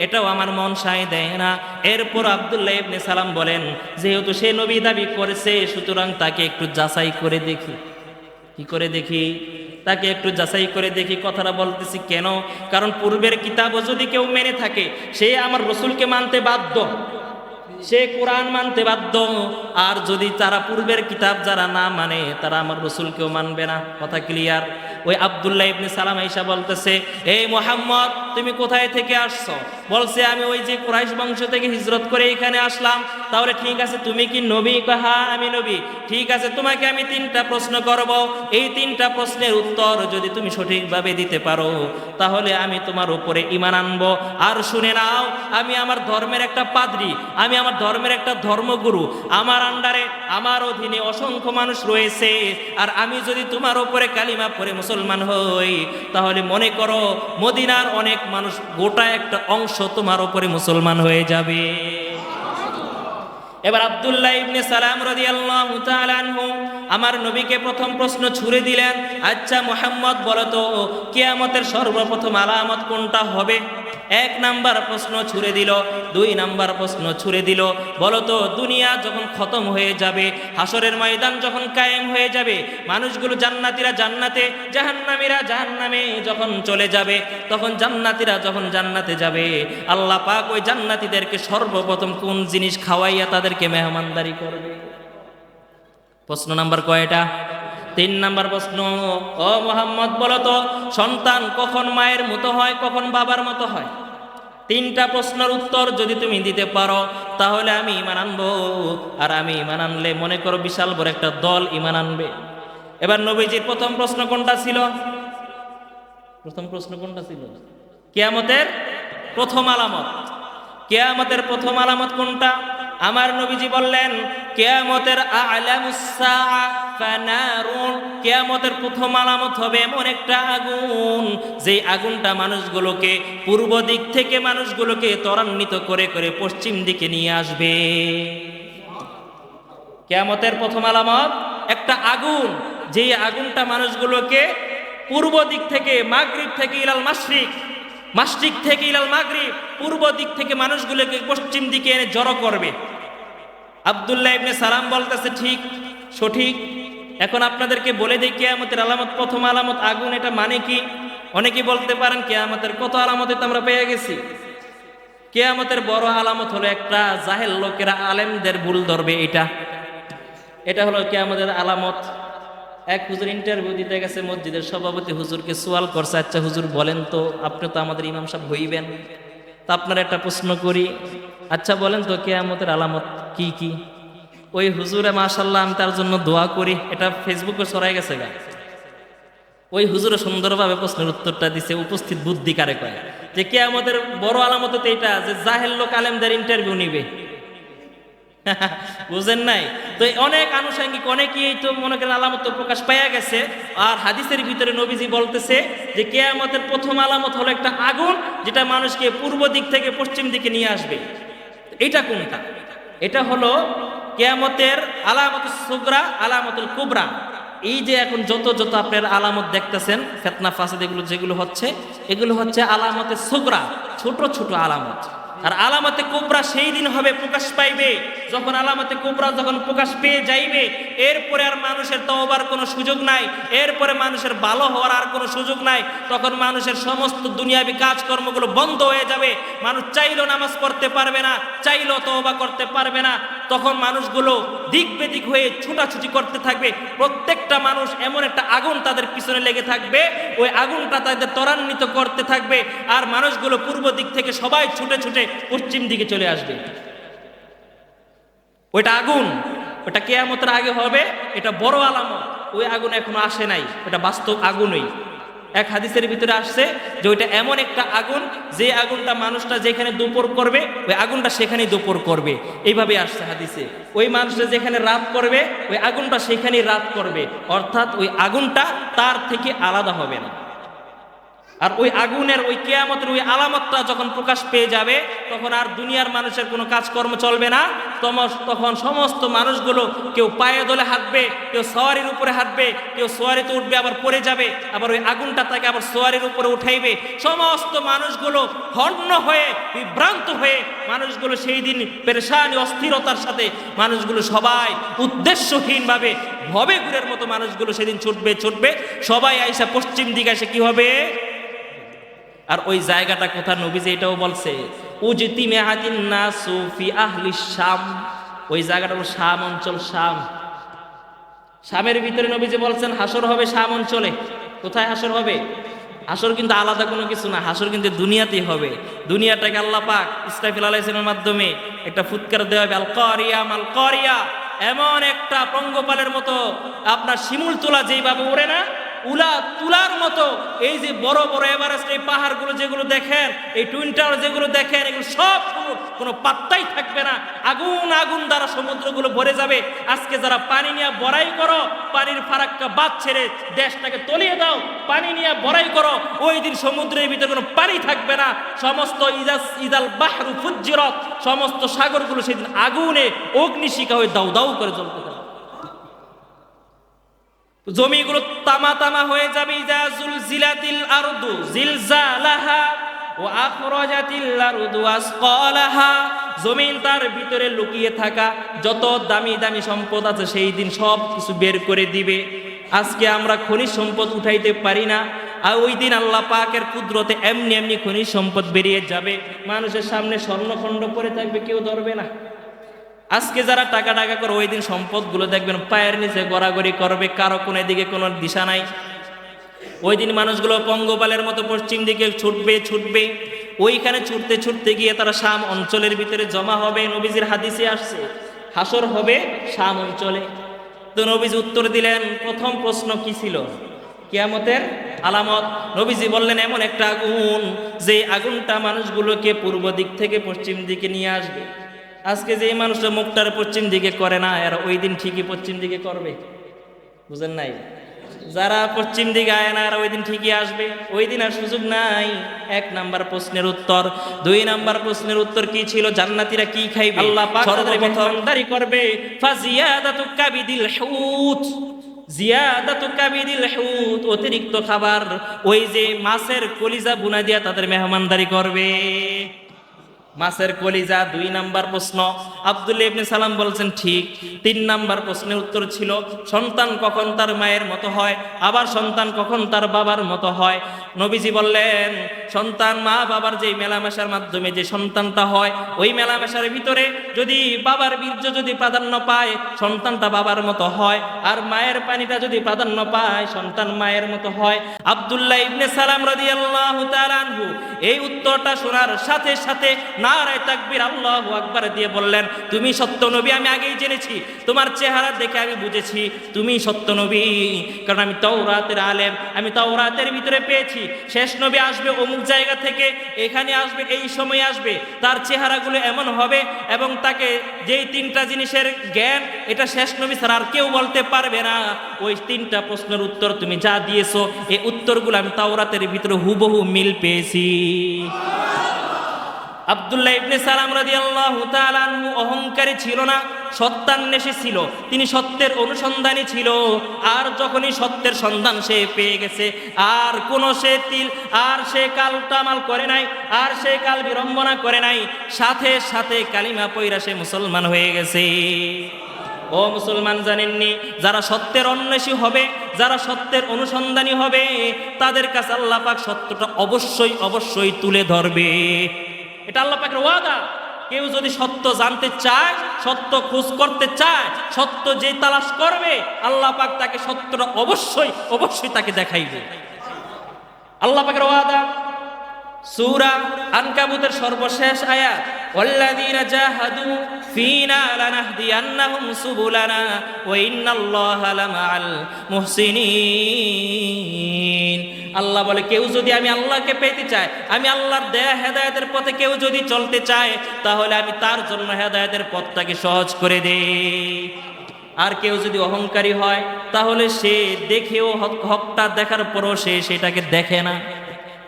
এটাও আমার মন সায় দেয় না। এরপর আব্দুল্লাহ ইবনে সালাম বলেন, যেহেতু সে নবী দাবি করেছে, সুতরাং তাকে একটু যাচাই করে দেখি। কি করে দেখি? তাকে একটু যাচাই করে দেখি। কথাটা বলতেছি কেন? কারণ পূর্বের কিতাবও যদি কেউ মেনে থাকে, সে আমার রসুলকে মানতে বাধ্য, সে কোরআন মানতে বাধ্য। আর যদি তারা পূর্বের কিতাব যারা না মানে, তারা আমার রসুলকেও মানবে না। কথা ক্লিয়ার? ওই আব্দুল্লাহ ইবনে সালাম আয়েশা বলতেছে, এই মুহাম্মদ তুমি কোথায় থেকে আসছো? বলছে আমি ওই যে কুরাইশ বংশ থেকে হিজরত করে এখানে আসলাম। তাহলে ঠিক আছে, তুমি কি নবী? হ্যাঁ আমি নবী। ঠিক আছে, তোমাকে আমি 3টা প্রশ্ন করব, এই 3টা প্রশ্নের উত্তর যদি তুমি সঠিকভাবে দিতে পারো তাহলে আমি তোমার উপরে ঈমান আনবো। আর শুনে নাও, আমি আমার ধর্মের একটা পাদ্রী, আমি আমার ধর্মের একটা ধর্মগুরু, আমার আন্ডারে আমার অধীনে অসংখ্য মানুষ রয়েছে, আর আমি যদি তোমার উপরে কালিমা পড়ে মুসলমান মুসলমান হই, তাহলে মনে করো মদিনার অনেক মানুষ, গোটা একটা অংশ তোমার উপরে মুসলমান হয়ে যাবে। এবার আব্দুল্লাহ ইবনে সালাম রাদিয়াল্লাহু তাআলা আনহু আমার নবীকে প্রথম প্রশ্ন ছুড়ে দিলেন, আচ্ছা মুহাম্মদ বলো তো কিয়ামতের সর্বপ্রথম আলামত কোনটা হবে? এক নাম্বার প্রশ্ন ছুড়ে দিল, দুই নাম্বার প্রশ্ন ছুড়ে দিল, বলো তো দুনিয়া যখন খতম হয়ে যাবে, হাসরের ময়দান যখন কায়েম হয়ে যাবে, মানুষগুলো জান্নাতীরা জান্নাতে, জাহান্নামীরা জাহান্নামে যখন চলে যাবে, তখন জান্নাতীরা যখন জান্নাতে যাবে, আল্লাহ পাক ওই জান্নাতীদেরকে সর্বপ্রথম কোন জিনিস খাওয়াইয়া তাদেরকে মেহমানদারি করবে? প্রশ্ন নাম্বার কয়টা? 3 নাম্বার প্রশ্ন, ও মুহাম্মদ বলো তো সন্তান কখন মায়ের মতো হয়, কখন বাবার মতো হয়? 3টা প্রশ্নের উত্তর যদি তুমি দিতে পারো তাহলে আমি ঈমান আনবো, আর আমি ঈমান আনলে মনে করো বিশাল বড় একটা দল ঈমান আনবে। এবার নবীজির প্রথম প্রশ্ন কোনটা ছিল? প্রথম প্রশ্ন কোনটা ছিল? কিয়ামতের প্রথম আলামত। কিয়ামতের প্রথম আলামত কোনটা? আমার নবীজি বললেন কিয়ামতের আ'লামুস সাআ ফানারুন, কিয়ামতের প্রথম আলামত হবে এমন একটা আগুন, যেই আগুনটা মানুষগুলোকে পূর্ব দিক থেকে মানুষগুলোকে ত্বরান্বিত করে করে পশ্চিম দিকে নিয়ে আসবে। কিয়ামতের প্রথম আলামত একটা আগুন, যেই আগুনটা মানুষগুলোকে পূর্ব দিক থেকে, মাগরিব থেকে ইলাল মাশরিক, মাশরিক থেকে ইলাল মাগরিব, পূর্ব দিক থেকে মানুষগুলোকে পশ্চিম দিকে এনে জড়ো করবে। আব্দুল্লাহ ইবনে সালাম বলতেছে ঠিক, সঠিক। এখন আপনাদেরকে বলে দিই কিয়ামতের আলামত, প্রথম আলামত আগুন, এটা মানে কি? অনেকেই বলতে পারেন কিয়ামতের কত আলামতে তো আমরা পেয়ে গেছি। কিয়ামতের বড় আলামত হলো একটা, জাহেল লোকেরা আলেমদের ভুল ধরবে, এটা হলো কিয়ামতের আলামত। এক হুজুর ইন্টারভিউ দিতে গেছে, মসজিদের সভাপতি হুজুরকে সোয়াল করছে, আচ্ছা হুজুর বলেন তো, আপনি তো আমাদের ইমাম সাহেব হইবেন, তা আপনার একটা প্রশ্ন করি, আচ্ছা বলেন তো কিয়ামতের আলামত কি কি? ওই হুজুরে মাশাআল্লাহ আমি তার জন্য দোয়া করি, এটা ফেসবুকে ছড়াই গেছে গা। ওই হুজুরে সুন্দরভাবে প্রশ্নের উত্তরটা দিছে, উপস্থিত বুদ্ধি কারে কয়, যে কিয়ামতের বড় আলামত তো এটা যে জাহেল লোক আলেমদের ইন্টারভিউ নিবে। বুঝেন নাই? তো অনেক আনুষঙ্গিক অনেকেই তো মনে করেন আলামত তো প্রকাশ পাইয়া গেছে। আর হাদিসের ভিতরে নবীজি বলতেছে যে কিয়ামতের প্রথম আলামত হলো একটা আগুন, যেটা মানুষকে পূর্ব দিক থেকে পশ্চিম দিকে নিয়ে আসবে। এটা কোনটা? এটা হলো কিয়ামতের আলামতুস সুগরা, আলামতুল কুবরা। এই যে এখন যত যত আপনার আলামত দেখতেছেন, ফিতনা ফাসাদ এগুলো যেগুলো হচ্ছে, এগুলো হচ্ছে আলামতে সুগরা, ছোট ছোট আলামত। আর আলামতে কুবরা সেই দিন হবে, প্রকাশ পাইবে যখন আলামতে কুবরা যখন প্রকাশ পেয়ে যাইবে, এরপরে আর মানুষের তওবার কোনো সুযোগ নাই, এরপরে মানুষের ভালো হওয়ার আর কোনো সুযোগ নাই। তখন মানুষের সমস্ত দুনিয়াবি কাজকর্মগুলো বন্ধ হয়ে যাবে, মানুষ চাইলেও নামাজ পড়তে পারবে না, চাইলেও তওবা করতে পারবে না। তখন মানুষগুলো দিক বেদিক হয়ে ছুটাছুটি করতে থাকবে, প্রত্যেকটা মানুষ এমন একটা আগুন তাদের পিছনে লেগে থাকবে, ওই আগুনটা তাদের ত্বরান্বিত করতে থাকবে, আর মানুষগুলো পূর্ব দিক থেকে সবাই ছুটে ছুটে পশ্চিম দিকে চলে আসবে। ওইটা আগুন, ওটা কিয়ামতের আগে হবে, এটা বড় আলামত। ওই আগুন এখনো আসে নাই, ওটা বাস্তব আগুনই। এক হাদিসের ভিতরে আসছে যে ওইটা এমন একটা আগুন, যে আগুনটা মানুষটা যেখানে দুপুর করবে ওই আগুনটা সেখানেই দুপুর করবে, এইভাবে আসছে হাদিসে। ওই মানুষটা যেখানে রাত করবে ওই আগুনটা সেখানেই রাত করবে, অর্থাৎ ওই আগুনটা তার থেকে আলাদা হবে না। আর ওই আগুনের, ওই কিয়ামতের ওই আলামতটা যখন প্রকাশ পেয়ে যাবে, তখন আর দুনিয়ার মানুষের কোনো কাজকর্ম চলবে না। তখন সমস্ত মানুষগুলো কেউ পায়ে দোলে হাঁটবে, কেউ সোয়ারির উপরে হাঁটবে, কেউ সোয়ারিতে উঠবে আবার পড়ে যাবে, আবার ওই আগুনটা তাকে আবার সোয়ারির উপরে উঠাইবে। সমস্ত মানুষগুলো হন্য হয়ে, বিভ্রান্ত হয়ে মানুষগুলো সেই দিন পেরেশানি, অস্থিরতার সাথে মানুষগুলো সবাই উদ্দেশ্যহীনভাবে ভবে ঘুরের মতো মানুষগুলো সেদিন ছুটবে। সবাই আইসা পশ্চিম দিকে এসে কি হবে? আর ওই জায়গাটা কোথা? নবীজি এটাও বলছে, উজতিমাআতিন নাসু ফি আহলিশ শাম। ওই জায়গাটা হলো শাম অঞ্চল। শামের ভিতরে নবীজি বলছেন হাসর হবে শাম অঞ্চলে। কোথায় হাসর হবে? হাসর কিন্তু আলাদা কোনো কিছু না, হাসর কিন্তু দুনিয়াতেই হবে। দুনিয়াটাকে আল্লাহ পাক ইসরাফিল আলাইহিস সালামের মাধ্যমে একটা ফুৎকার দেওয়া হবে, আল কারিয়া মাল কারিয়া। এমন একটা পঙ্গপালের মতো আপনার শিমুল তোলা যেইভাবে ওড়ে না, উলা তুলার মতো এই যে বড় বড় এভারেস্ট এই পাহাড়গুলো যেগুলো দেখেন, এই টুইন টাওয়ার যেগুলো দেখেন, এগুলো সব কোনো পাত্তাই থাকবে না। আগুন আগুন দ্বারা সমুদ্রগুলো ভরে যাবে। আজকে যারা পানি নিয়ে বড়াই করো, পানির ফারাক্কা বাদ ছেড়ে দেশটাকে তলিয়ে দাও, পানি নিয়ে বড়াই করো, ওই দিন সমুদ্রের ভিতরে কোনো পানি থাকবে না। সমস্ত ইদাল বাহরু ফুজ্জিরাত, সমস্ত সাগরগুলো সেদিন আগুনে অগ্নিশিখা হয়ে দাউ দাউ করে জ্বলতে থাকবে। জমিগুলো তামা তামা হয়ে যাবে। ইজা জুলজিলাতিল আরদু জিলজালাহা ওয়া আখরাজাতিল আরদু আসকালাহা, জমিন তার ভিতরে লুকিয়ে থাকা যত দামি দামি সম্পদ আছে সেই দিন সব কিছু বের করে দিবে। আজকে আমরা খনিজ সম্পদ উঠাইতে পারি না, আর ওই দিন আল্লাহ পাকের কুদরতে এমনি এমনি খনিজ সম্পদ বেরিয়ে যাবে। মানুষের সামনে স্বর্ণখণ্ড পড়ে থাকবে, কেউ ধরবে না। আজকে যারা টাকা টাকা করে ওই দিন সম্পদগুলো দেখবেন পায়ের নিচে গড়াগড়ি করবে, কারো কোনো দিকে কোনো দিশা নাই। ওই দিন মানুষগুলো পঙ্গপালের মতো পশ্চিম দিকে ছুটবে। ওইখানে ছুটতে গিয়ে তারা শাম অঞ্চলের ভিতরে জমা হবে। নবীজির হাদিসে আসছে হাসর হবে শাম অঞ্চলে। তো নবীজি উত্তর দিলেন, প্রথম প্রশ্ন কি ছিল? কিয়ামতের আলামত। নবীজি বললেন এমন একটা আগুন, যে আগুনটা মানুষগুলোকে পূর্ব দিক থেকে পশ্চিম দিকে নিয়ে আসবে। আজকে যে মানুষটা মুখটার পশ্চিম দিকে করে না, এরা ওই দিন ঠিকই পশ্চিম দিকে করবে। বুঝেন নাই? যারা পশ্চিম দিকে আয় না, এরা ওই দিন ঠিকই আসবে। ওই দিন আর সুযোগ নাই। 1 নাম্বার প্রশ্নের উত্তর। 2 নাম্বার প্রশ্নের উত্তর কি ছিল? জান্নাতীরা কি খাইবে? আল্লাহ পাক সর্বপ্রথম দাঁড়ি করবে ফাজিয়াদাতু কাবিদিল হুত, জিয়াদাতু কাবিদিল হুত, অতিরিক্ত খাবার, ওই যে মাছের কলিজা বুনা দিয়া তাদের মেহমানদারি করবে। মাছের কলিজা 2 নাম্বার প্রশ্ন। আব্দুল্লাহ ইবনে সালাম বলছেন ঠিক। 3 নাম্বার প্রশ্নের উত্তর ছিল সন্তান কখন তার মায়ের মতো হয়, আবার সন্তান কখন তার বাবার মতো হয়। নবীজি বললেন সন্তান মা বাবার যে মেলামেশার মাধ্যমে যে সন্তানটা হয়, ওই মেলামেশার ভিতরে যদি বাবার বীর্য যদি প্রাধান্য পায় সন্তানটা বাবার মতো হয়, আর মায়ের পানিটা যদি প্রাধান্য পায় সন্তান মায়ের মতো হয়। আব্দুল্লাহ ইবনে সালাম রাদিয়াল্লাহু তাআলা আনহু এই উত্তরটা শোনার সাথে সাথে নারায়ে তাকবীর আল্লাহু আকবার দিয়ে বললেন, তুমি সত্য নবী, আমি আগেই জেনেছি, তোমার চেহারা দেখে আমি বুঝেছি তুমি সত্য নবী, কারণ আমি তাওরাতের আলেম, আমি তাওরাতের ভিতরে পেয়েছি শেষ নবী আসবে অমুক জায়গা থেকে, এখানে আসবে, এই সময় আসবে, তার চেহারাগুলো এমন হবে এবং তাকে যেই 3টা জিনিসের জ্ঞান এটা শেষ নবী ছাড়া আর কেউ বলতে পারবে না। ওই 3টা প্রশ্নের উত্তর তুমি যা দিয়েছো, এই উত্তরগুলো আমি তাওরাতের ভিতরে হুবহু মিল পেয়েছি। আব্দুল্লাহ ইবনে সালাম রাদিয়াল্লাহু তাআলা আনহু অহংকারী ছিল না, সত্যান্বেষী ছিল, তিনি সত্যের অনুসন্ধানী ছিল। আর যখনই সত্যের সন্ধান সে পেয়ে গেছে, আর কোনো সে তিল আর সে কালটামাল করে নাই, আর সে কাল বিড়ম্বনা করে নাই, সাথে সাথে কালিমা পয়রা সে মুসলমান হয়ে গেছে। ও মুসলমান, জানেননি যারা সত্যের অন্বেষী হবে, যারা সত্যের অনুসন্ধানী হবে, তাদের কাছে আল্লাহ পাক সত্যটা অবশ্যই অবশ্যই তুলে ধরবে। এটা আল্লাহ পাকের ওয়াদা। কেউ যদি সত্য জানতে চায়, সত্য খোঁজ করতে চায়, সত্য যে তালাশ করবে, আল্লাহ পাক তাকে সত্যটা অবশ্যই অবশ্যই তাকে দেখাইবে। আল্লাহ পাকের ওয়াদা। সূরা আনকাবুতের সর্বশেষ আয়াত, ওয়াল্লাযীনা জাহাদু ফীনা লানাহদিয়ান্নাহুম সুবুলানা ওয়া ইন্নাল্লাহা লামাআল মুহসিনিন। আল্লাহ বলে কেউ যদি আমি আল্লাহকে পেতে চায়, আমি আল্লাহর দেয়া হেদায়েতের পথে কেউ যদি চলতে চায়, তাহলে আমি তার জন্য হেদায়েতের পথটাকে সহজ করে দেই। আর কেউ যদি অহংকারী হয়, তাহলে সে দেখেও হকটা দেখার পরও সে সেটাকে দেখে না,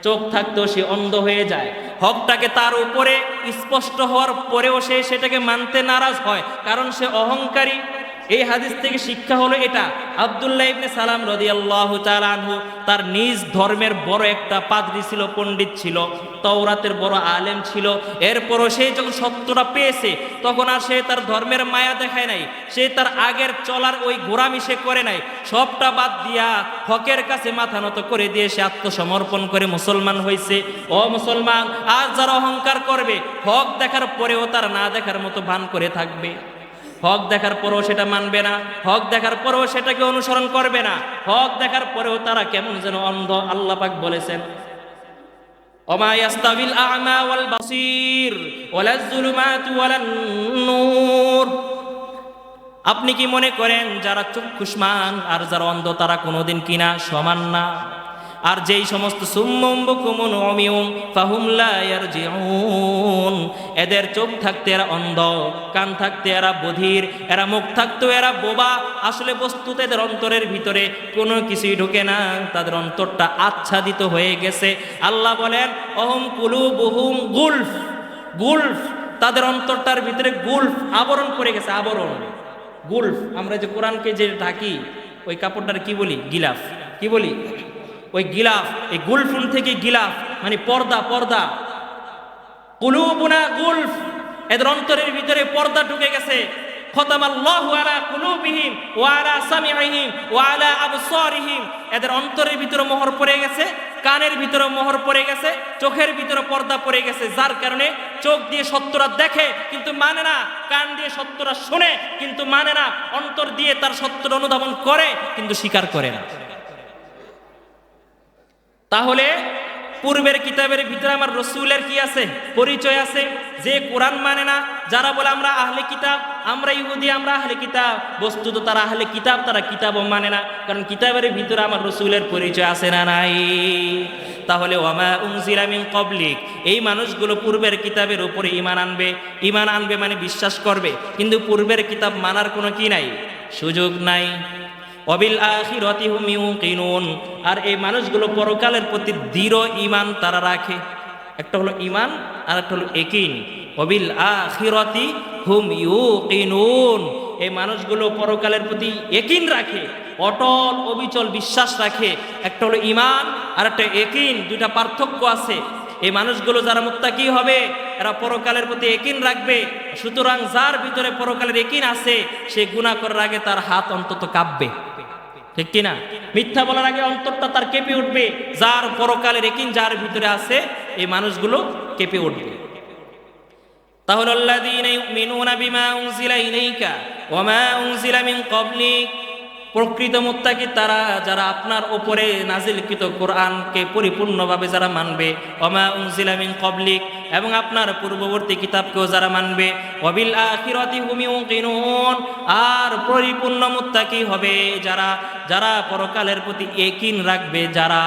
চোখ থাকতেও সে অন্ধ হয়ে যায়। হকটাকে তার উপরে স্পষ্ট হওয়ার পরেও সে সেটাকে মানতে নারাজ হয়, কারণ সে অহংকারী। এই হাদিস থেকে শিক্ষা হলো এটা। আব্দুল্লাহ ইবনে সালাম রাদিয়াল্লাহু তাআলা আনহু তার নিজ ধর্মের বড় একটা পাদ্রী ছিল, পণ্ডিত ছিল, তাওরাতের বড় আলেম ছিল। এরপরও সে যখন সত্যটা পেয়েছে, তখন আর সে তার ধর্মের মায়া দেখায় নাই, সে তার আগের চলার ওই গোরামি সে করে নাই, সবটা বাদ দিয়া হকের কাছে মাথা নত করে দিয়ে সে আত্মসমর্পণ করে মুসলমান হয়েছে। ও মুসলমান, আজ যারা অহংকার করবে, হক দেখার পরেও তার না দেখার মতো ভান করে থাকবে, হক দেখার পরেও সেটা মানবে না, হক দেখার পরেও সেটাকে অনুসরণ করবে না, হক দেখার পরেও তারা কেমন যেন অন্ধ। আল্লাহ পাক বলেছেন, ওমা ইয়াস্তাবিল আ'মা ওয়াল বাসীর ওয়ালাজ যুলুমাতু ওয়ালান নূর। আপনি কি মনে করেন যারা চক্ষুষ্মান আর যারা অন্ধ তারা কোনোদিন কিনা সমান না? আর যেই সমস্ত সুম্মুম বুকুমুন উমিয়ুম ফাহুম লা ইয়ারজিউন, এদের চোখ থাকতে এরা অন্ধ, কান থাকতে এরা বধির, এরা মুখ থাকতে এরা বোবা, আসলে বস্তুতে এদের অন্তরের ভিতরে কোনো কিছুই ঢোকে না, তাদের অন্তরটা আচ্ছাদিত হয়ে গেছে। আল্লাহ বলেন অহুম কুলুবুহুম গুলফ, গুলফ, তাদের অন্তরটার ভিতরে গুলফ, আবরণ পড়ে গেছে, আবরণ। গুলফ, আমরা যে কোরআনকে যে ঢাকি ওই কাপড়টার কি বলি? গিলাফ। কি বলি? ওই গিলাফ, এই গুলফুন থেকে গিলাফ মানে পর্দা, পর্দা। কুলুবুনা গুলফ, এদের অন্তরের ভিতরে পর্দা ঢুকে গেছে। খতামাল্লাহু আলা কুলুবিহিম ওয়া আলা সামিইহিম ওয়া আলা আবসারিহিম, এদের অন্তরের ভিতরে মোহর পড়ে গেছে, কানের ভিতরে মোহর পড়ে গেছে, চোখের ভিতরে পর্দা পড়ে গেছে, যার কারণে চোখ দিয়ে সত্যটা দেখে কিন্তু মানে না, কান দিয়ে সত্যটা শুনে কিন্তু মানে না, অন্তর দিয়ে তার সত্যটা অনুধাবন করে কিন্তু স্বীকার করে না। তাহলে পূর্বের কিতাবের ভিতরে আমার রসুলের কি আছে? পরিচয় আছে। যে কোরআন মানে না, যারা বলে আমরা আহলে কিতাব, আমরা ইহুদি, আমরা আহলে কিতাব, বস্তুত তারা আহলে কিতাব, তারা কিতাবও মানে না, কারণ কিতাবের ভিতরে আমার রসুলের পরিচয় আছে না নাই? তাহলে ওয়ামা উনজিলা মিন ক্বাবলিক, এই মানুষগুলো পূর্বের কিতাবের উপরে ঈমান আনবে। ঈমান আনবে মানে বিশ্বাস করবে, কিন্তু পূর্বের কিতাব মানার কোনো কি নাই, সুযোগ নাই। ওয়াবিল আখিরাতি হুম ইউকিনুন, আর এই মানুষগুলো পরকালের প্রতি দৃঢ় ঈমান তারা রাখে। একটা হলো ঈমান আর একটা হলো ইয়াকিন। ওয়াবিল আখিরাতি হুম ইউকিনুন, এই মানুষগুলো পরকালের প্রতি ইয়াকিন রাখে, অটল অবিচল বিশ্বাস রাখে। একটা হলো ঈমান আর একটা ইয়াকিন, দুইটা পার্থক্য আছে। এই মানুষগুলো যারা মুত্তাকি হবে এরা পরকালের প্রতি ইয়াকিন রাখবে। সুতরাং যার ভিতরে পরকালের ইয়াকিন আছে সে গুনাহ করার আগে তার হাত অন্তত কাঁপবে, ঠিক কিনা? মিথ্যা বলার আগে অন্তরটা তার কেঁপে উঠবে। যার পরকালের ইয়াকিন যার ভিতরে আছে এই মানুষগুলো কেঁপে উঠবে। তাহলে আল্লাযীনা ইউমিনুনা বিমা উনজিলা ইলাইকা ওয়া মা উনজিলা মিন ক্বাবলিক, প্রকৃত মুত্তাকি তারা যারা আপনার উপরে নাজিলকৃত কোরআনকে পরিপূর্ণভাবে যারা মানবে, ওয়া মা উনজিলা মিন ক্বাবলিক, এবং আপনার পূর্ববর্তী কিতাবকেও যারা মানবে, ওয়াবিল আখিরাতি হুম ইউকিনুন, আর পরিপূর্ণ মুত্তাকি হবে যারা, যারা পরকালের প্রতি ইয়াকিন রাখবে যারা।